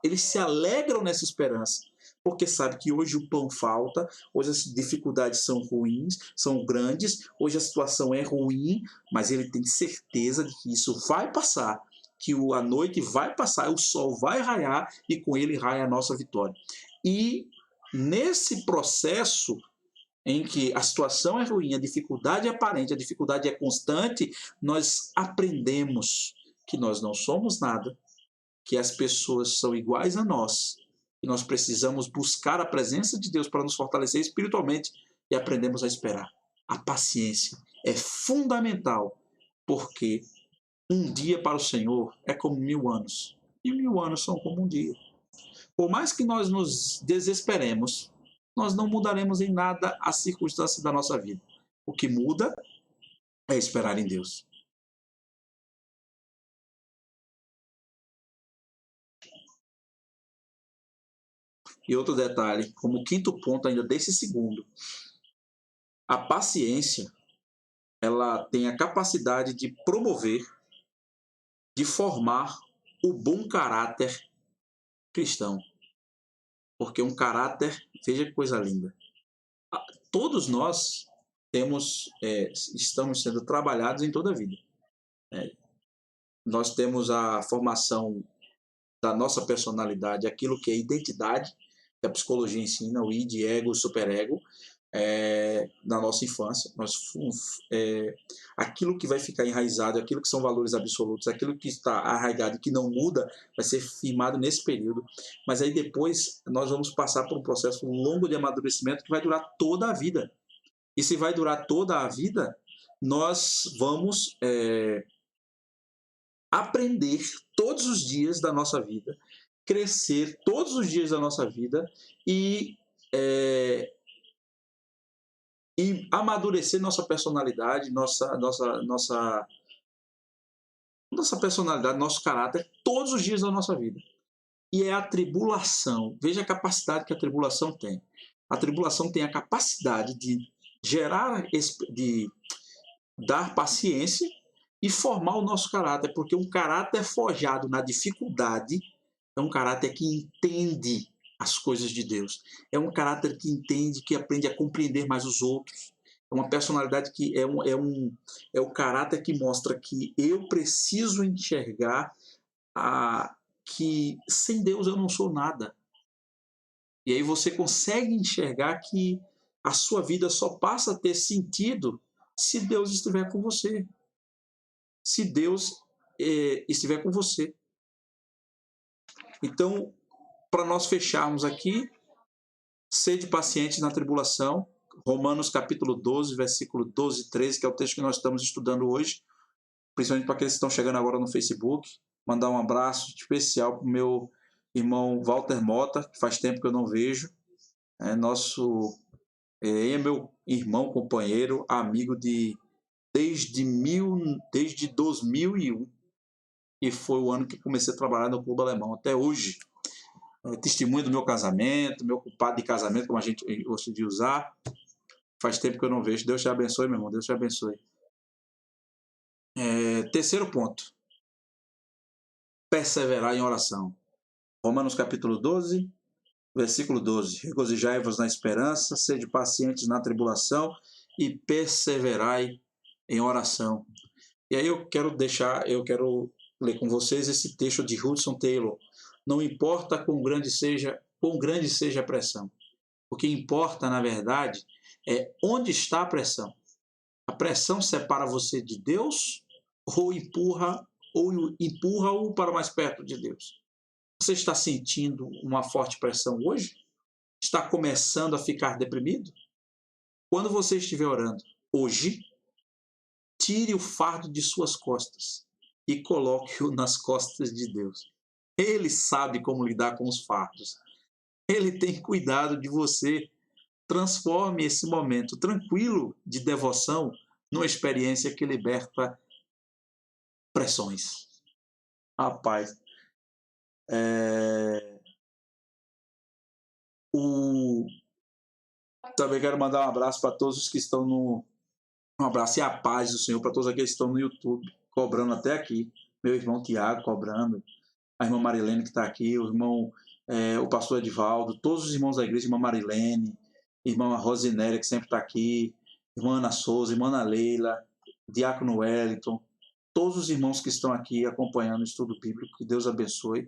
eles se alegram nessa esperança, porque sabe que hoje o pão falta, hoje as dificuldades são ruins, são grandes, hoje a situação é ruim, mas ele tem certeza de que isso vai passar, que a noite vai passar, o sol vai raiar e com ele raia a nossa vitória. E nesse processo em que a situação é ruim, a dificuldade é aparente, a dificuldade é constante, nós aprendemos que nós não somos nada, que as pessoas são iguais a nós, e nós precisamos buscar a presença de Deus para nos fortalecer espiritualmente e aprendemos a esperar. A paciência é fundamental, porque um dia para o Senhor é como 1000 anos, e 1000 anos são como um dia. Por mais que nós nos desesperemos, nós não mudaremos em nada as circunstâncias da nossa vida. O que muda é esperar em Deus. E outro detalhe, como quinto ponto ainda desse segundo, a paciência, ela tem a capacidade de promover, de formar o bom caráter cristão. Porque um caráter, veja que coisa linda. Todos nós estamos sendo trabalhados em toda a vida. Nós temos a formação da nossa personalidade, aquilo que é identidade, que a psicologia ensina, o id, ego, superego, na nossa infância. Aquilo que vai ficar enraizado, aquilo que são valores absolutos, aquilo que está arraigado e que não muda, vai ser firmado nesse período. Mas aí depois nós vamos passar por um processo longo de amadurecimento que vai durar toda a vida. E se vai durar toda a vida, nós vamos aprender todos os dias da nossa vida, crescer todos os dias da nossa vida e amadurecer nossa personalidade, nossa personalidade, nosso caráter, todos os dias da nossa vida. E é a tribulação. Veja a capacidade que a tribulação tem. A tribulação tem a capacidade de gerar, de dar paciência e formar o nosso caráter, porque um caráter forjado na dificuldade é um caráter que entende as coisas de Deus. É um caráter que entende, que aprende a compreender mais os outros. É uma personalidade que é o caráter que mostra que eu preciso enxergar que sem Deus eu não sou nada. E aí você consegue enxergar que a sua vida só passa a ter sentido se Deus estiver com você. Se Deus estiver com você. Então, para nós fecharmos aqui, sede pacientes na tribulação, Romanos capítulo 12, versículo 12 e 13, que é o texto que nós estamos estudando hoje, principalmente para aqueles que estão chegando agora no Facebook. Mandar um abraço especial para o meu irmão Walter Mota, que faz tempo que eu não vejo. É meu irmão, companheiro, amigo desde 2001, e foi o ano que comecei a trabalhar no Clube Alemão, até hoje. Testemunho do meu casamento, meu culpado de casamento, como a gente gosta de usar. Faz tempo que eu não vejo. Deus te abençoe, meu irmão. Deus te abençoe. Terceiro ponto. Perseverar em oração. Romanos capítulo 12, versículo 12. Regozijai-vos na esperança, sede pacientes na tribulação e perseverai em oração. E aí eu quero ler com vocês esse texto de Hudson Taylor. Não importa quão grande seja a pressão. O que importa, na verdade, é onde está a pressão. A pressão separa você de Deus ou empurra-o para mais perto de Deus. Você está sentindo uma forte pressão hoje? Está começando a ficar deprimido? Quando você estiver orando hoje, tire o fardo de suas costas e coloque-o nas costas de Deus. Ele sabe como lidar com os fardos. Ele tem cuidado de você. Transforme esse momento tranquilo de devoção numa experiência que liberta pressões. Rapaz, também quero mandar um abraço para todos os que estão um abraço e a paz do Senhor para todos aqueles que estão no YouTube, cobrando até aqui. Meu irmão Tiago cobrando, a irmã Marilene que está aqui, o pastor Edivaldo, todos os irmãos da igreja, irmã Marilene, irmã Rosinéria, que sempre está aqui, irmã Ana Souza, irmã Ana Leila, diácono Wellington, todos os irmãos que estão aqui acompanhando o estudo bíblico, que Deus abençoe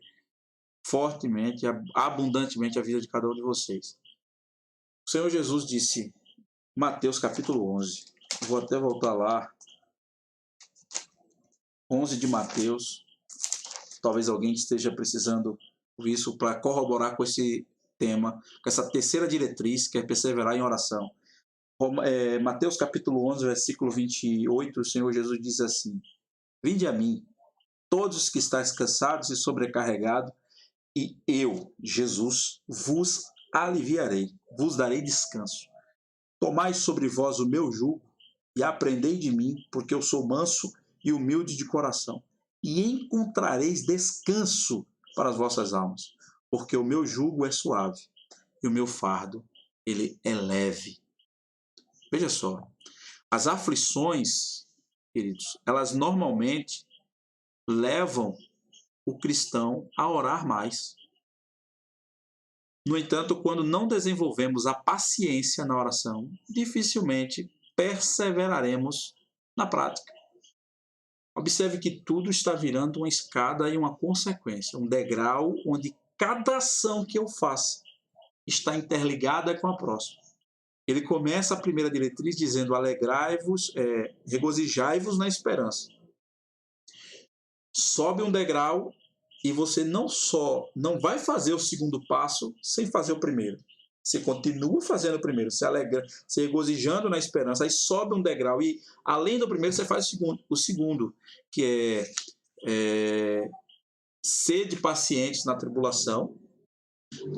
fortemente, abundantemente a vida de cada um de vocês. O Senhor Jesus disse, Mateus capítulo 11, vou até voltar lá, 11 de Mateus, talvez alguém esteja precisando disso para corroborar com esse tema, com essa terceira diretriz, que é perseverar em oração. Mateus capítulo 11, versículo 28, o Senhor Jesus diz assim, vinde a mim, todos que estáis cansados e sobrecarregados, e eu, Jesus, vos aliviarei, vos darei descanso. Tomai sobre vós o meu jugo e aprendei de mim, porque eu sou manso e humilde de coração, e encontrareis descanso para as vossas almas, porque o meu jugo é suave e o meu fardo, ele é leve. Veja só, as aflições, queridos, elas normalmente levam o cristão a orar mais. No entanto, quando não desenvolvemos a paciência na oração, dificilmente perseveraremos na prática. Observe que tudo está virando uma escada e uma consequência, um degrau onde cada ação que eu faço está interligada com a próxima. Ele começa a primeira diretriz dizendo alegrai-vos, regozijai-vos na esperança. Sobe um degrau e você não vai fazer o segundo passo sem fazer o primeiro. Você continua fazendo o primeiro, se regozijando na esperança, aí sobe um degrau e além do primeiro você faz o segundo, que sede pacientes na tribulação.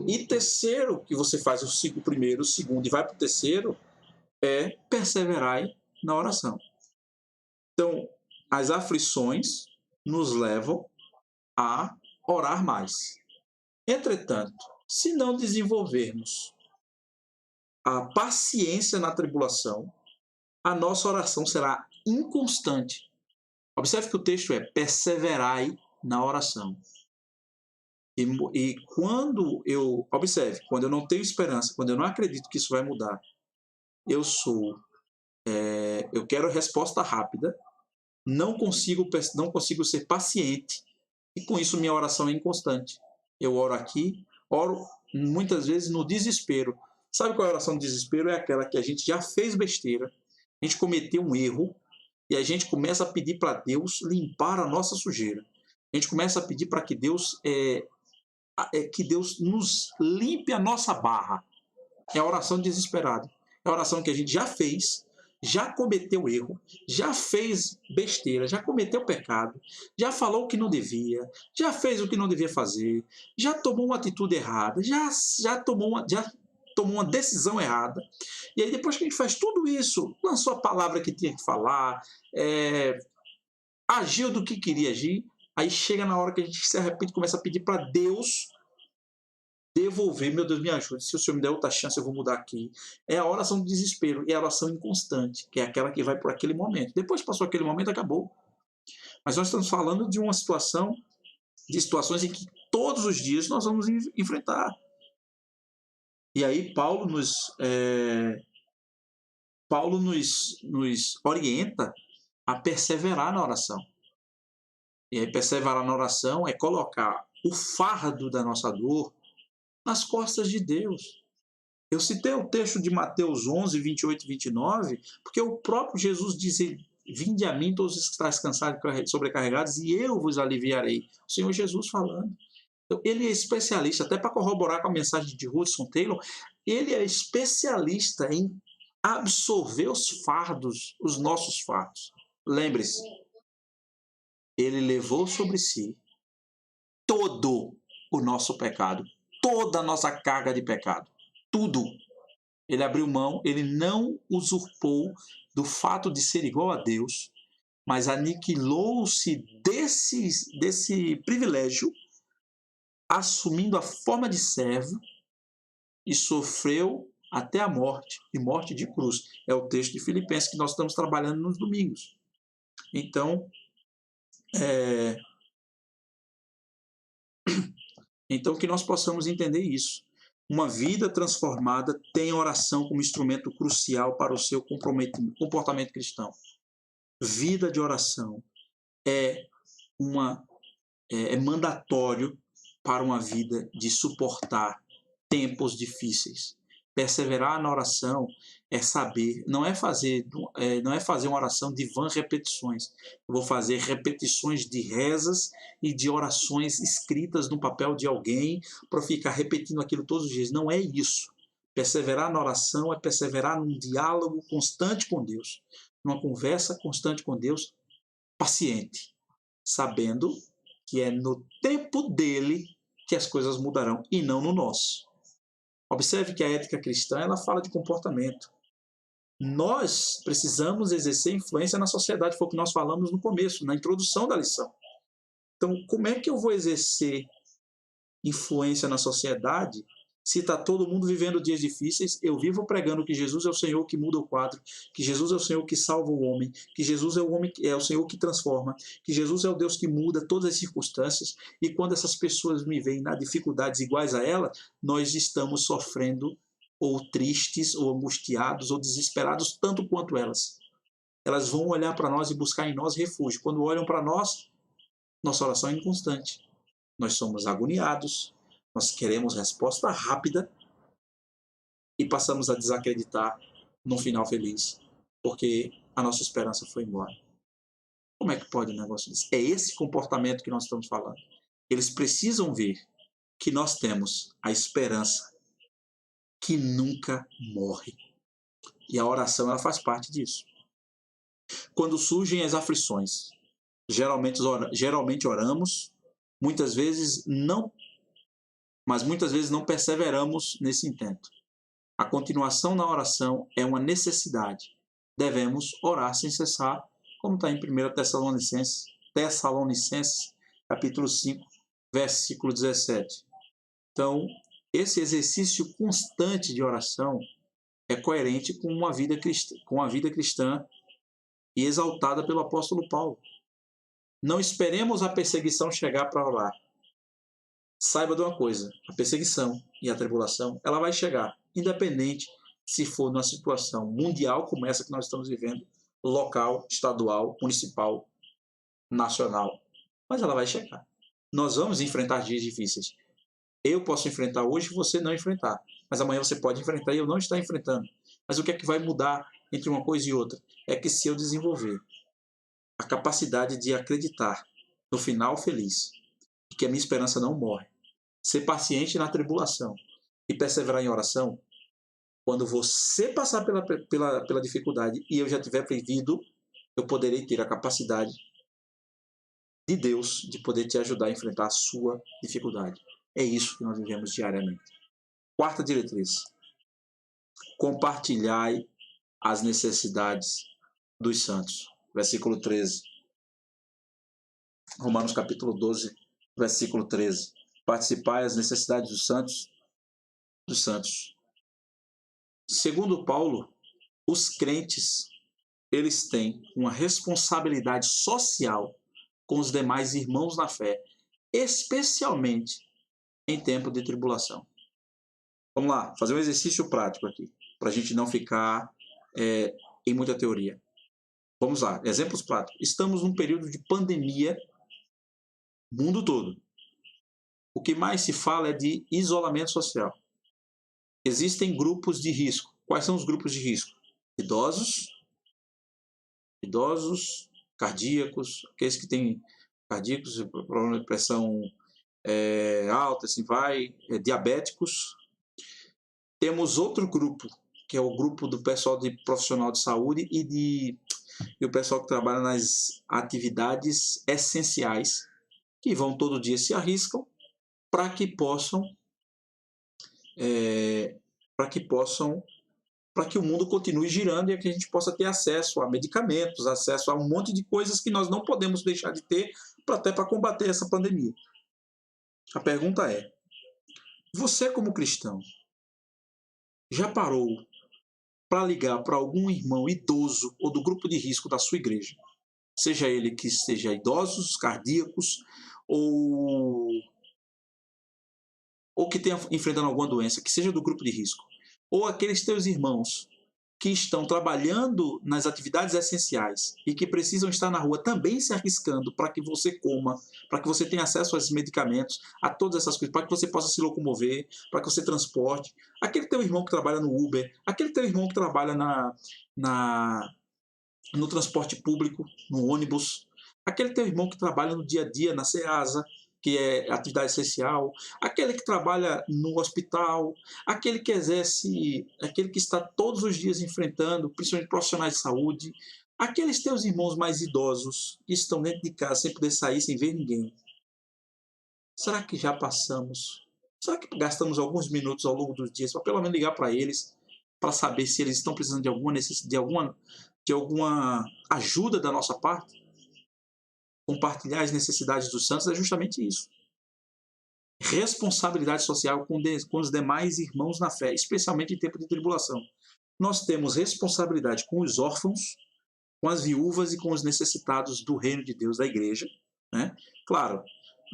E terceiro, que você faz os 5 primeiros, o segundo e vai para o terceiro, é perseverai na oração. Então, as aflições nos levam a orar mais. Entretanto, se não desenvolvermos a paciência na tribulação, a nossa oração será inconstante. Observe que o texto é perseverai na oração. E quando eu não tenho esperança, quando eu não acredito que isso vai mudar, eu quero resposta rápida, não consigo ser paciente, e com isso minha oração é inconstante. Eu oro aqui, oro muitas vezes no desespero. Sabe qual é a oração do desespero? É aquela que a gente já fez besteira, a gente cometeu um erro, e a gente começa a pedir para Deus limpar a nossa sujeira. A gente começa a pedir para que Deus nos limpe a nossa barra. É a oração desesperada. É a oração que a gente já fez, já cometeu erro, já fez besteira, já cometeu pecado, já falou o que não devia, já fez o que não devia fazer, já tomou uma atitude errada, já tomou uma decisão errada. E aí depois que a gente faz tudo isso, lançou a palavra que tinha que falar, agiu do que queria agir, aí chega na hora que a gente se arrepende e começa a pedir para Deus devolver. Meu Deus, me ajude, se o Senhor me der outra chance eu vou mudar aqui. É a oração do desespero, e a oração inconstante, que é aquela que vai por aquele momento. Depois passou aquele momento, acabou. Mas nós estamos falando de situações em que todos os dias nós vamos enfrentar. E aí Paulo nos orienta a perseverar na oração. E aí perseverar na oração é colocar o fardo da nossa dor nas costas de Deus. Eu citei o texto de Mateus 11, 28 e 29, porque o próprio Jesus diz: vinde a mim todos os que estáis cansados e sobrecarregados, e eu vos aliviarei. O Senhor Jesus falando. Então, ele é especialista, até para corroborar com a mensagem de Hudson Taylor, ele é especialista em absorver os fardos, os nossos fardos. Lembre-se, ele levou sobre si todo o nosso pecado, toda a nossa carga de pecado, tudo. Ele abriu mão, ele não usurpou do fato de ser igual a Deus, mas aniquilou-se desse privilégio, assumindo a forma de servo, e sofreu até a morte, e morte de cruz. É o texto de Filipenses que nós estamos trabalhando nos domingos. Então, que nós possamos entender isso. Uma vida transformada tem a oração como instrumento crucial para o seu comportamento cristão. Vida de oração é mandatório para uma vida de suportar tempos difíceis. Perseverar na oração é saber, não é fazer uma oração de vãs repetições. Eu vou fazer repetições de rezas e de orações escritas no papel de alguém para ficar repetindo aquilo todos os dias. Não é isso. Perseverar na oração é perseverar num diálogo constante com Deus, numa conversa constante com Deus, paciente, sabendo que é no tempo dele que as coisas mudarão e não no nosso. Observe que a ética cristã ela fala de comportamento. Nós precisamos exercer influência na sociedade, foi o que nós falamos no começo, na introdução da lição. Então, como é que eu vou exercer influência na sociedade se está todo mundo vivendo dias difíceis? Eu vivo pregando que Jesus é o Senhor que muda o quadro, que Jesus é o Senhor que salva o homem, que Jesus é o Senhor que transforma, que Jesus é o Deus que muda todas as circunstâncias, e quando essas pessoas me veem nas dificuldades iguais a ela, nós estamos sofrendo ou tristes, ou angustiados, ou desesperados, tanto quanto elas. Elas vão olhar para nós e buscar em nós refúgio. Quando olham para nós, nossa oração é inconstante. Nós somos agoniados, nós queremos resposta rápida e passamos a desacreditar num final feliz, porque a nossa esperança foi embora. Como é que pode um negócio desse? É esse comportamento que nós estamos falando. Eles precisam ver que nós temos a esperança que nunca morre. E a oração ela faz parte disso. Quando surgem as aflições, Geralmente oramos, muitas vezes não, mas muitas vezes não perseveramos nesse intento. A continuação na oração é uma necessidade. Devemos orar sem cessar, como está em 1 Tessalonicenses, capítulo 5, versículo 17. Então, esse exercício constante de oração é coerente com a vida cristã e exaltada pelo apóstolo Paulo. Não esperemos a perseguição chegar para orar. Saiba de uma coisa, a perseguição e a tribulação, ela vai chegar, independente se for numa situação mundial como essa que nós estamos vivendo, local, estadual, municipal, nacional. Mas ela vai chegar. Nós vamos enfrentar dias difíceis. Eu posso enfrentar hoje, você não enfrentar. Mas amanhã você pode enfrentar e eu não estar enfrentando. Mas o que é que vai mudar entre uma coisa e outra? É que se eu desenvolver a capacidade de acreditar no final feliz, que a minha esperança não morre, ser paciente na tribulação e perseverar em oração, quando você passar pela dificuldade e eu já tiver vivido, eu poderei ter a capacidade de Deus de poder te ajudar a enfrentar a sua dificuldade. É isso que nós vivemos diariamente. Quarta diretriz: compartilhai as necessidades dos santos. Versículo 13. Romanos capítulo 12, versículo 13. Participai as necessidades dos santos. Segundo Paulo, os crentes, eles têm uma responsabilidade social com os demais irmãos na fé, especialmente em tempo de tribulação. Vamos lá, fazer um exercício prático aqui, para a gente não ficar em muita teoria. Vamos lá, exemplos práticos. Estamos num período de pandemia, mundo todo. O que mais se fala é de isolamento social. Existem grupos de risco. Quais são os grupos de risco? Idosos, cardíacos, aqueles que têm cardíacos, problema de pressão alta, assim vai, diabéticos. Temos outro grupo, que é o grupo do pessoal de profissional de saúde e o pessoal que trabalha nas atividades essenciais, que vão todo dia se arriscam para que o mundo continue girando e que a gente possa ter acesso a medicamentos, acesso a um monte de coisas que nós não podemos deixar de ter até para combater essa pandemia. A pergunta é: você como cristão já parou para ligar para algum irmão idoso ou do grupo de risco da sua igreja? Seja ele que seja idosos, cardíacos ou que tenha enfrentando alguma doença, que seja do grupo de risco, ou aqueles teus irmãos que estão trabalhando nas atividades essenciais e que precisam estar na rua também se arriscando para que você coma, para que você tenha acesso a esses medicamentos, a todas essas coisas, para que você possa se locomover, para que você transporte. Aquele teu irmão que trabalha no Uber, aquele teu irmão que trabalha no transporte público, no ônibus, aquele teu irmão que trabalha no dia a dia na Ceasa, que é atividade essencial, aquele que trabalha no hospital, aquele que está todos os dias enfrentando, principalmente profissionais de saúde, aqueles teus irmãos mais idosos que estão dentro de casa sem poder sair, sem ver ninguém. Será que já passamos? Será que gastamos alguns minutos ao longo dos dias para pelo menos ligar para eles, para saber se eles estão precisando de alguma necessidade, de alguma ajuda da nossa parte? Compartilhar as necessidades dos santos é justamente isso. Responsabilidade social com os demais irmãos na fé, especialmente em tempo de tribulação. Nós temos responsabilidade com os órfãos, com as viúvas e com os necessitados do reino de Deus, da igreja. Né? Claro,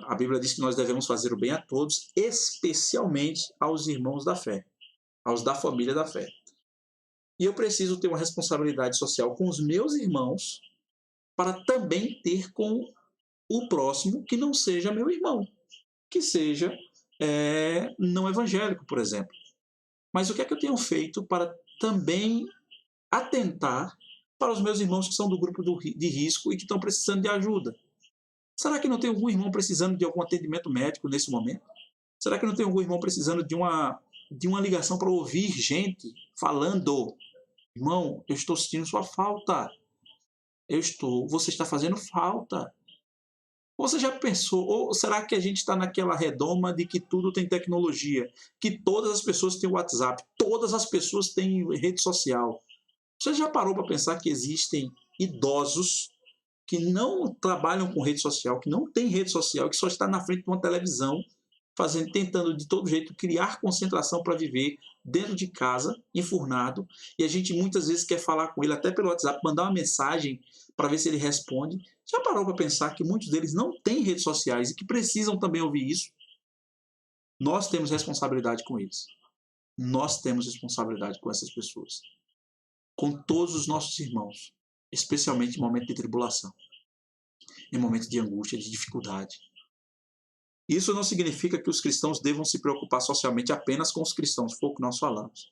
a Bíblia diz que nós devemos fazer o bem a todos, especialmente aos irmãos da fé, aos da família da fé. E eu preciso ter uma responsabilidade social com os meus irmãos para também ter com o próximo que não seja meu irmão, que seja não evangélico, por exemplo. Mas o que é que eu tenho feito para também atentar para os meus irmãos que são do grupo de risco e que estão precisando de ajuda? Será que não tem algum irmão precisando de algum atendimento médico nesse momento? Será que não tem algum irmão precisando de uma ligação para ouvir gente falando: irmão, eu estou sentindo sua falta. Você está fazendo falta. Ou você já pensou, ou será que a gente está naquela redoma de que tudo tem tecnologia, que todas as pessoas têm WhatsApp, todas as pessoas têm rede social? Você já parou para pensar que existem idosos que não trabalham com rede social, que não têm rede social, que só está na frente de uma televisão, tentando de todo jeito criar concentração para viver dentro de casa, enfurnado, e a gente muitas vezes quer falar com ele até pelo WhatsApp, mandar uma mensagem para ver se ele responde. Já parou para pensar que muitos deles não têm redes sociais e que precisam também ouvir isso? Nós temos responsabilidade com eles. Nós temos responsabilidade com essas pessoas, com todos os nossos irmãos, especialmente em momento de tribulação, em momento de angústia, de dificuldade. Isso não significa que os cristãos devam se preocupar socialmente apenas com os cristãos, foi o que nós falamos.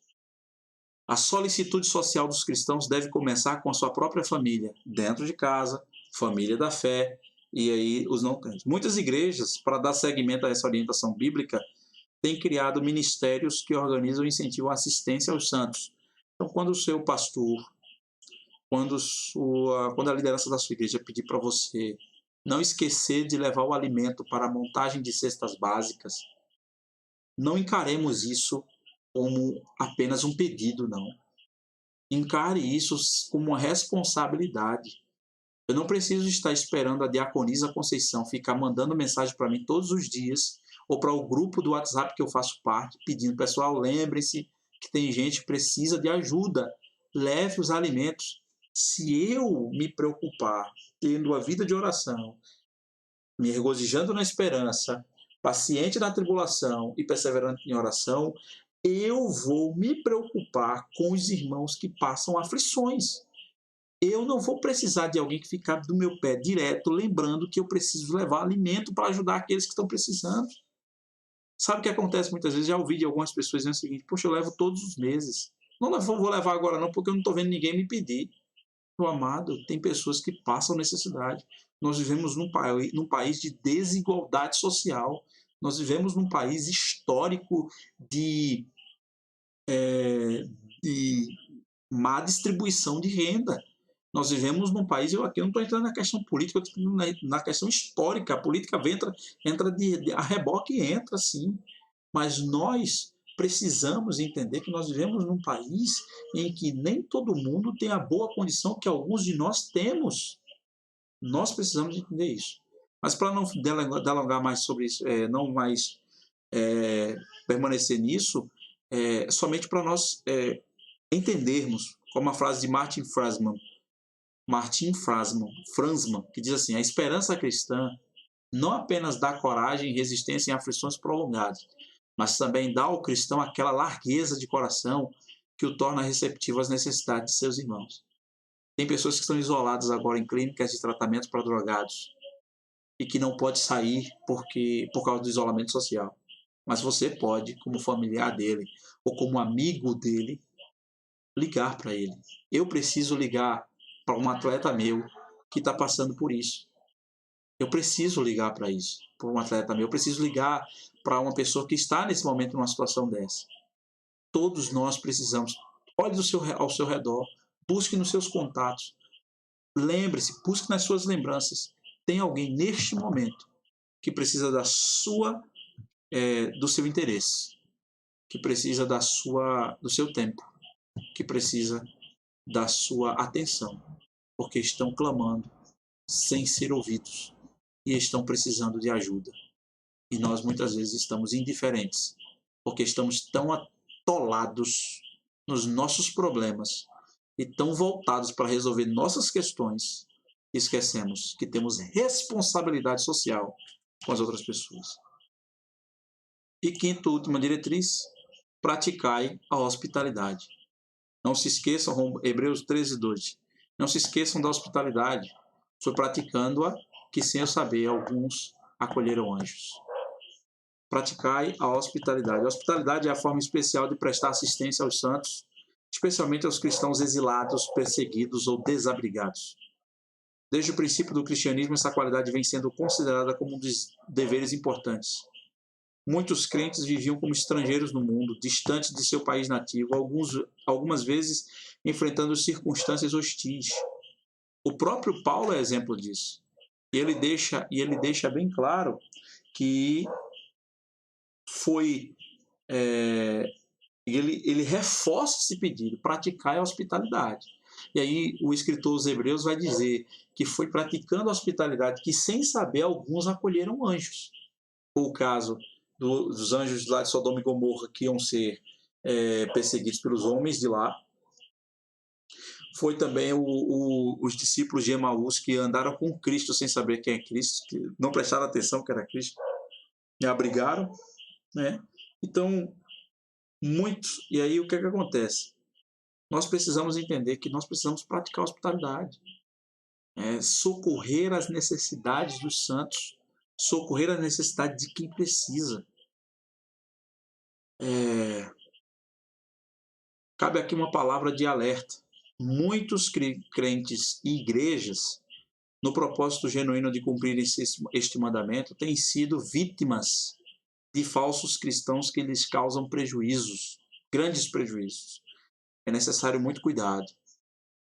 A solicitude social dos cristãos deve começar com a sua própria família, dentro de casa, família da fé, e aí os não crentes. Muitas igrejas, para dar seguimento a essa orientação bíblica, têm criado ministérios que organizam e incentivam a assistência aos santos. Então, quando o seu pastor, quando a liderança da sua igreja pedir para você não esquecer de levar o alimento para a montagem de cestas básicas, não encaremos isso como apenas um pedido, não. Encare isso como uma responsabilidade. Eu não preciso estar esperando a diaconisa Conceição ficar mandando mensagem para mim todos os dias, ou para o grupo do WhatsApp que eu faço parte, pedindo, pessoal, lembrem-se que tem gente que precisa de ajuda, leve os alimentos. Se eu me preocupar, tendo a vida de oração, me regozijando na esperança, paciente na tribulação e perseverante em oração, eu vou me preocupar com os irmãos que passam aflições. Eu não vou precisar de alguém que ficar do meu pé direto, lembrando que eu preciso levar alimento para ajudar aqueles que estão precisando. Sabe o que acontece muitas vezes? Já ouvi de algumas pessoas dizendo o seguinte: poxa, eu levo todos os meses. Não vou levar agora não, porque eu não estou vendo ninguém me pedir. Meu amado, tem pessoas que passam necessidade. Nós vivemos num país de desigualdade social. Nós vivemos num país histórico de má distribuição de renda. Nós vivemos num país, eu aqui não estou entrando na questão política, eu estou entrando na questão histórica. A política entra a reboque, entra sim. Mas nós precisamos entender que nós vivemos num país em que nem todo mundo tem a boa condição que alguns de nós temos. Nós precisamos entender isso. Mas para não delongar mais sobre isso, não mais permanecer nisso, somente para nós entendermos, como a frase de Martin Franzmann, que diz assim: a esperança cristã não apenas dá coragem e resistência em aflições prolongadas, mas também dá ao cristão aquela largueza de coração que o torna receptivo às necessidades de seus irmãos. Tem pessoas que estão isoladas agora em clínicas de tratamento para drogados e que não pode sair por causa do isolamento social. Mas você pode, como familiar dele ou como amigo dele, ligar para ele. Eu preciso ligar para um atleta meu que está passando por isso. Eu preciso ligar para isso, para um atleta meu. Eu preciso ligar para uma pessoa que está nesse momento numa situação dessa. Todos nós precisamos. Olhe ao seu redor, busque nos seus contatos. Lembre-se, busque nas suas lembranças. Tem alguém neste momento que precisa do seu interesse, que precisa do seu tempo, que precisa da sua atenção, porque estão clamando sem ser ouvidos e estão precisando de ajuda. E nós muitas vezes estamos indiferentes, porque estamos tão atolados nos nossos problemas e tão voltados para resolver nossas questões, esquecemos que temos responsabilidade social com as outras pessoas. E quinta e última diretriz: praticai a hospitalidade. Não se esqueçam, Hebreus 13:2. Não se esqueçam da hospitalidade. Foi praticando-a que, sem eu saber, alguns acolheram anjos. Praticai a hospitalidade. A hospitalidade é a forma especial de prestar assistência aos santos, especialmente aos cristãos exilados, perseguidos ou desabrigados. Desde o princípio do cristianismo, essa qualidade vem sendo considerada como um dos deveres importantes. Muitos crentes viviam como estrangeiros no mundo, distantes de seu país nativo, algumas vezes enfrentando circunstâncias hostis. O próprio Paulo é exemplo disso. E ele deixa bem claro que foi... ele reforça esse pedido: praticar a hospitalidade. E aí o escritor aos Hebreus vai dizer que foi praticando a hospitalidade que, sem saber, alguns acolheram anjos. O caso dos anjos lá de Sodoma e Gomorra, que iam ser perseguidos pelos homens de lá. Foi também os discípulos de Emaús, que andaram com Cristo sem saber quem é Cristo, que não prestaram atenção que era Cristo, e abrigaram, né? Então, muitos. E aí o que acontece? Nós precisamos entender que nós precisamos praticar a hospitalidade, socorrer as necessidades dos santos, socorrer as necessidades de quem precisa. Cabe aqui uma palavra de alerta. Muitos crentes e igrejas, no propósito genuíno de cumprir este mandamento, têm sido vítimas de falsos cristãos que lhes causam prejuízos, grandes prejuízos. É necessário muito cuidado.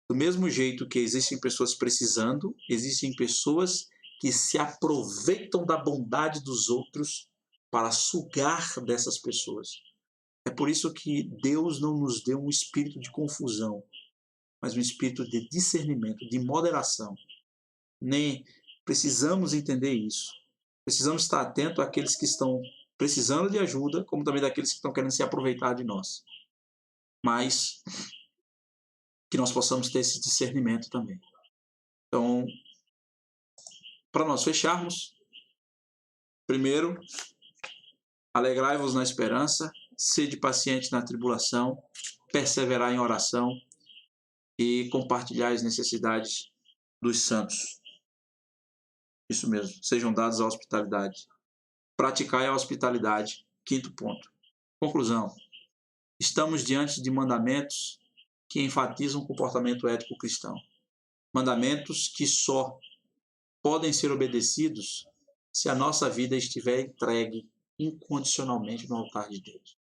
Do mesmo jeito que existem pessoas precisando, existem pessoas que se aproveitam da bondade dos outros para sugar dessas pessoas. É por isso que Deus não nos deu um espírito de confusão, mas um espírito de discernimento, de moderação. Nem precisamos entender isso. Precisamos estar atentos àqueles que estão precisando de ajuda, como também daqueles que estão querendo se aproveitar de nós. Mas que nós possamos ter esse discernimento também. Então, para nós fecharmos, primeiro, alegrai-vos na esperança, sede paciente na tribulação, perseverai em oração e compartilhar as necessidades dos santos. Isso mesmo, sejam dados à hospitalidade. Praticai a hospitalidade. Quinto ponto. Conclusão. Estamos diante de mandamentos que enfatizam o comportamento ético cristão. Mandamentos que só podem ser obedecidos se a nossa vida estiver entregue incondicionalmente no altar de Deus.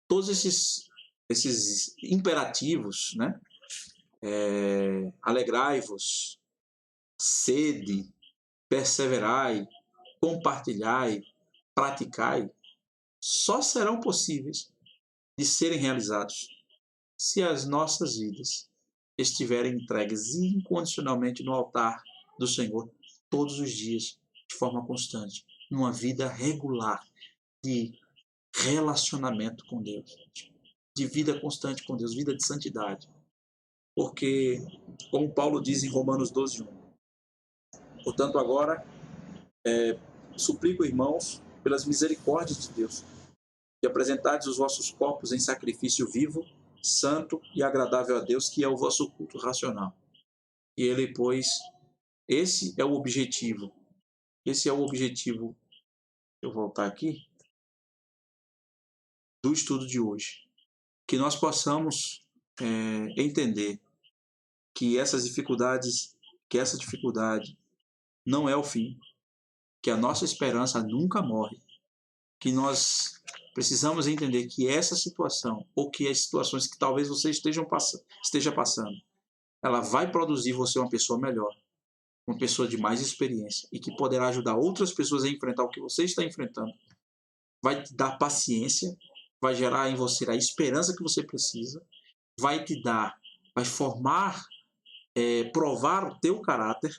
Todos esses imperativos, né? Alegrai-vos, sede, perseverai, compartilhai, praticai, só serão possíveis de serem realizados se as nossas vidas estiverem entregues incondicionalmente no altar do Senhor todos os dias, de forma constante, numa vida regular de relacionamento com Deus, de vida constante com Deus, vida de santidade. Porque, como Paulo diz em Romanos 12:1, portanto agora suplico, irmãos, pelas misericórdias de Deus, que apresentardes os vossos corpos em sacrifício vivo, santo e agradável a Deus, que é o vosso culto racional. E ele, pois, esse é o objetivo. Esse é o objetivo, deixa eu voltar aqui, do estudo de hoje. Que nós possamos entender que essa dificuldade não é o fim, que a nossa esperança nunca morre, que nós precisamos entender que essa situação, ou que as situações que talvez você esteja passando, ela vai produzir você uma pessoa melhor, uma pessoa de mais experiência e que poderá ajudar outras pessoas a enfrentar o que você está enfrentando. Vai te dar paciência, vai gerar em você a esperança que você precisa, vai formar, provar o teu caráter.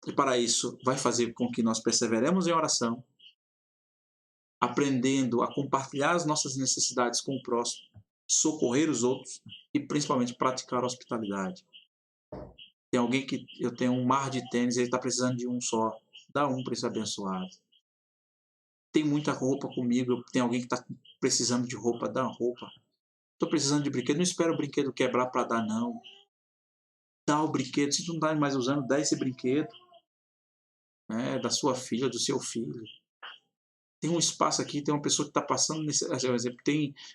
E para isso vai fazer com que nós perseveremos em oração, aprendendo a compartilhar as nossas necessidades com o próximo, socorrer os outros e principalmente praticar a hospitalidade. Tem alguém que eu tenho um mar de tênis, ele está precisando de um só. Dá um para esse abençoado. Tem muita roupa comigo, tem alguém que está precisando de roupa, dá roupa. Estou precisando de brinquedo, não espera o brinquedo quebrar para dar, não. Dá o brinquedo, se tu não está mais usando, dá esse brinquedo. Da sua filha, do seu filho. Tem um espaço aqui, tem uma pessoa que está passando nesse exemplo.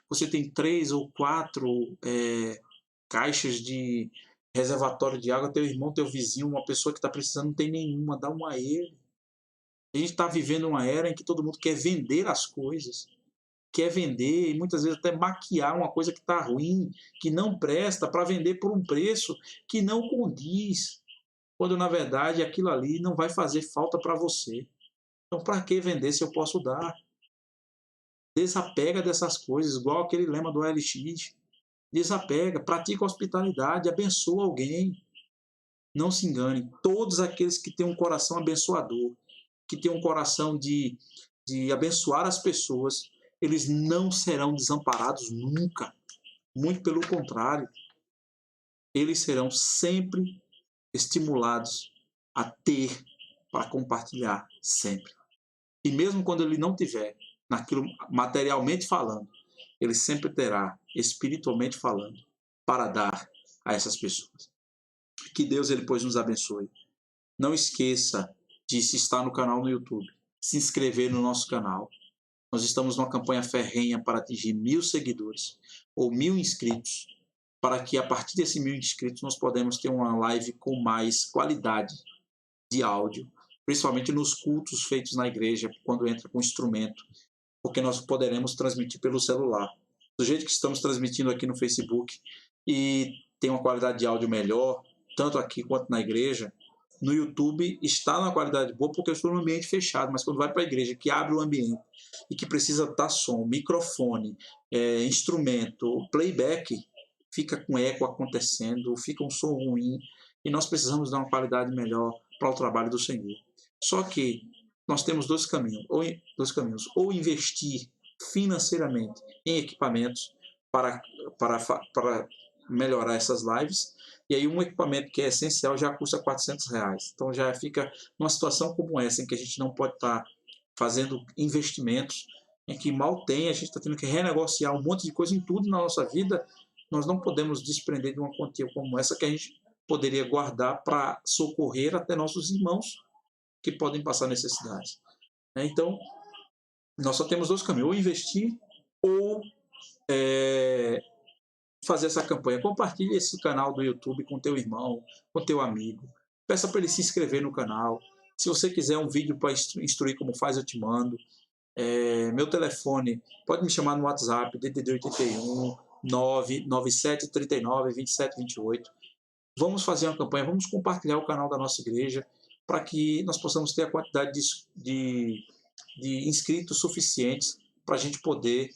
Você tem 3 ou 4 caixas de reservatório de água, teu irmão, teu vizinho, uma pessoa que está precisando, não tem nenhuma, dá uma a ele. A gente está vivendo uma era em que todo mundo quer vender as coisas, quer vender e muitas vezes até maquiar uma coisa que está ruim, que não presta, para vender por um preço que não condiz. quando na verdade aquilo ali não vai fazer falta para você. Então, para que vender se eu posso dar? Desapega dessas coisas, igual aquele lema do LX. Desapega, pratica hospitalidade, abençoa alguém. Não se engane, todos aqueles que têm um coração abençoador, que têm um coração de abençoar as pessoas, eles não serão desamparados nunca. Muito pelo contrário, eles serão sempre estimulados a ter para compartilhar sempre. E mesmo quando ele não tiver, naquilo materialmente falando, ele sempre terá, espiritualmente falando, para dar a essas pessoas. Que Deus, ele pois nos abençoe. Não esqueça de se estar no canal no YouTube, se inscrever no nosso canal. Nós estamos numa campanha ferrenha para atingir 1000 seguidores ou 1000 inscritos, para que a partir desses 1000 inscritos nós podemos ter uma live com mais qualidade de áudio, principalmente nos cultos feitos na igreja, quando entra com instrumento, porque nós poderemos transmitir pelo celular. Do jeito que estamos transmitindo aqui no Facebook e tem uma qualidade de áudio melhor, tanto aqui quanto na igreja, no YouTube está numa qualidade boa porque eu estou num ambiente fechado, mas quando vai para a igreja, que abre o ambiente e que precisa estar som, microfone, instrumento, playback, fica com eco acontecendo, fica um som ruim e nós precisamos dar uma qualidade melhor para o trabalho do Senhor. Só que nós temos dois caminhos, ou investir financeiramente em equipamentos para melhorar essas lives, e aí um equipamento que é essencial já custa R$400. Então já fica numa situação como essa, em que a gente não pode estar fazendo investimentos, em que mal tem, a gente está tendo que renegociar um monte de coisa em tudo na nossa vida. Nós não podemos desprender de uma quantia como essa que a gente poderia guardar para socorrer até nossos irmãos que podem passar necessidades. Então, nós só temos dois caminhos, ou investir ou fazer essa campanha. Compartilhe esse canal do YouTube com teu irmão, com teu amigo. Peça para ele se inscrever no canal. Se você quiser um vídeo para instruir como faz, eu te mando. Meu telefone, pode me chamar no WhatsApp, DDD 81 997 39 27 28. Vamos fazer uma campanha, vamos compartilhar o canal da nossa igreja para que nós possamos ter a quantidade de inscritos suficientes para a gente poder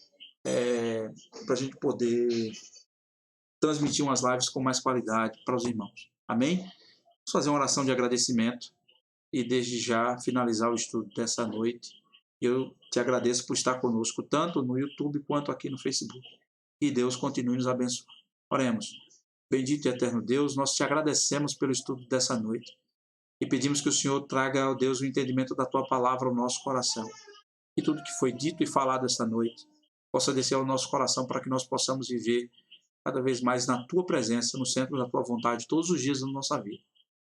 transmitir umas lives com mais qualidade para os irmãos. Amém? Vamos fazer uma oração de agradecimento e desde já finalizar o estudo dessa noite. Eu te agradeço por estar conosco, tanto no YouTube quanto aqui no Facebook. E Deus continue nos abençoando. Oremos. Bendito e eterno Deus, nós te agradecemos pelo estudo dessa noite e pedimos que o Senhor traga, ó Deus, o entendimento da tua palavra ao nosso coração. E tudo que foi dito e falado esta noite possa descer ao nosso coração para que nós possamos viver cada vez mais na tua presença, no centro da tua vontade, todos os dias da nossa vida.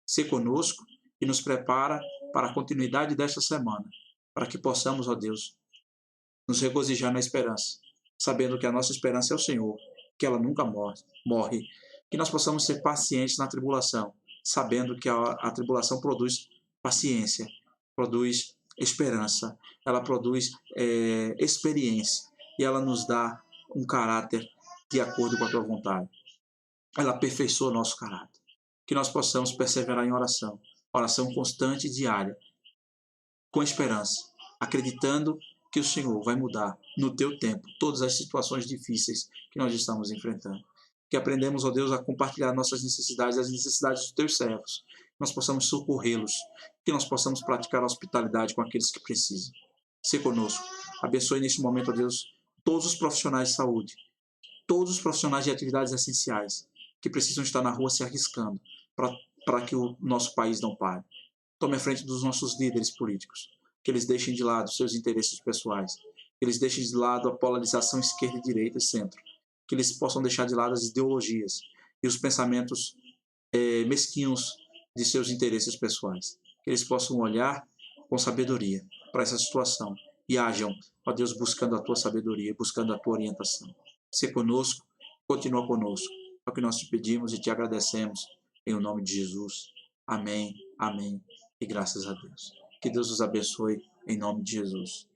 Sê conosco e nos prepara para a continuidade desta semana, para que possamos, ó Deus, nos regozijar na esperança, sabendo que a nossa esperança é o Senhor, que ela nunca morre. Que nós possamos ser pacientes na tribulação, sabendo que a tribulação produz paciência, produz esperança, ela produz experiência e ela nos dá um caráter de acordo com a tua vontade. Ela aperfeiçoa o nosso caráter. Que nós possamos perseverar em oração constante e diária, com esperança, acreditando que o Senhor vai mudar no teu tempo todas as situações difíceis que nós estamos enfrentando. Que aprendemos, ó Deus, a compartilhar nossas necessidades, as necessidades dos teus servos. Que nós possamos socorrê-los, que nós possamos praticar a hospitalidade com aqueles que precisam. Se conosco. Abençoe neste momento, ó Deus, todos os profissionais de saúde, todos os profissionais de atividades essenciais que precisam estar na rua se arriscando para que o nosso país não pare. Tome a frente dos nossos líderes políticos, que eles deixem de lado seus interesses pessoais, que eles deixem de lado a polarização esquerda e direita e centro, que eles possam deixar de lado as ideologias e os pensamentos mesquinhos de seus interesses pessoais, que eles possam olhar com sabedoria para essa situação e hajam, ó Deus, buscando a tua sabedoria, buscando a tua orientação. Se conosco, continua conosco. É o que nós te pedimos e te agradecemos em o nome de Jesus. Amém, amém e graças a Deus. Que Deus os abençoe em nome de Jesus.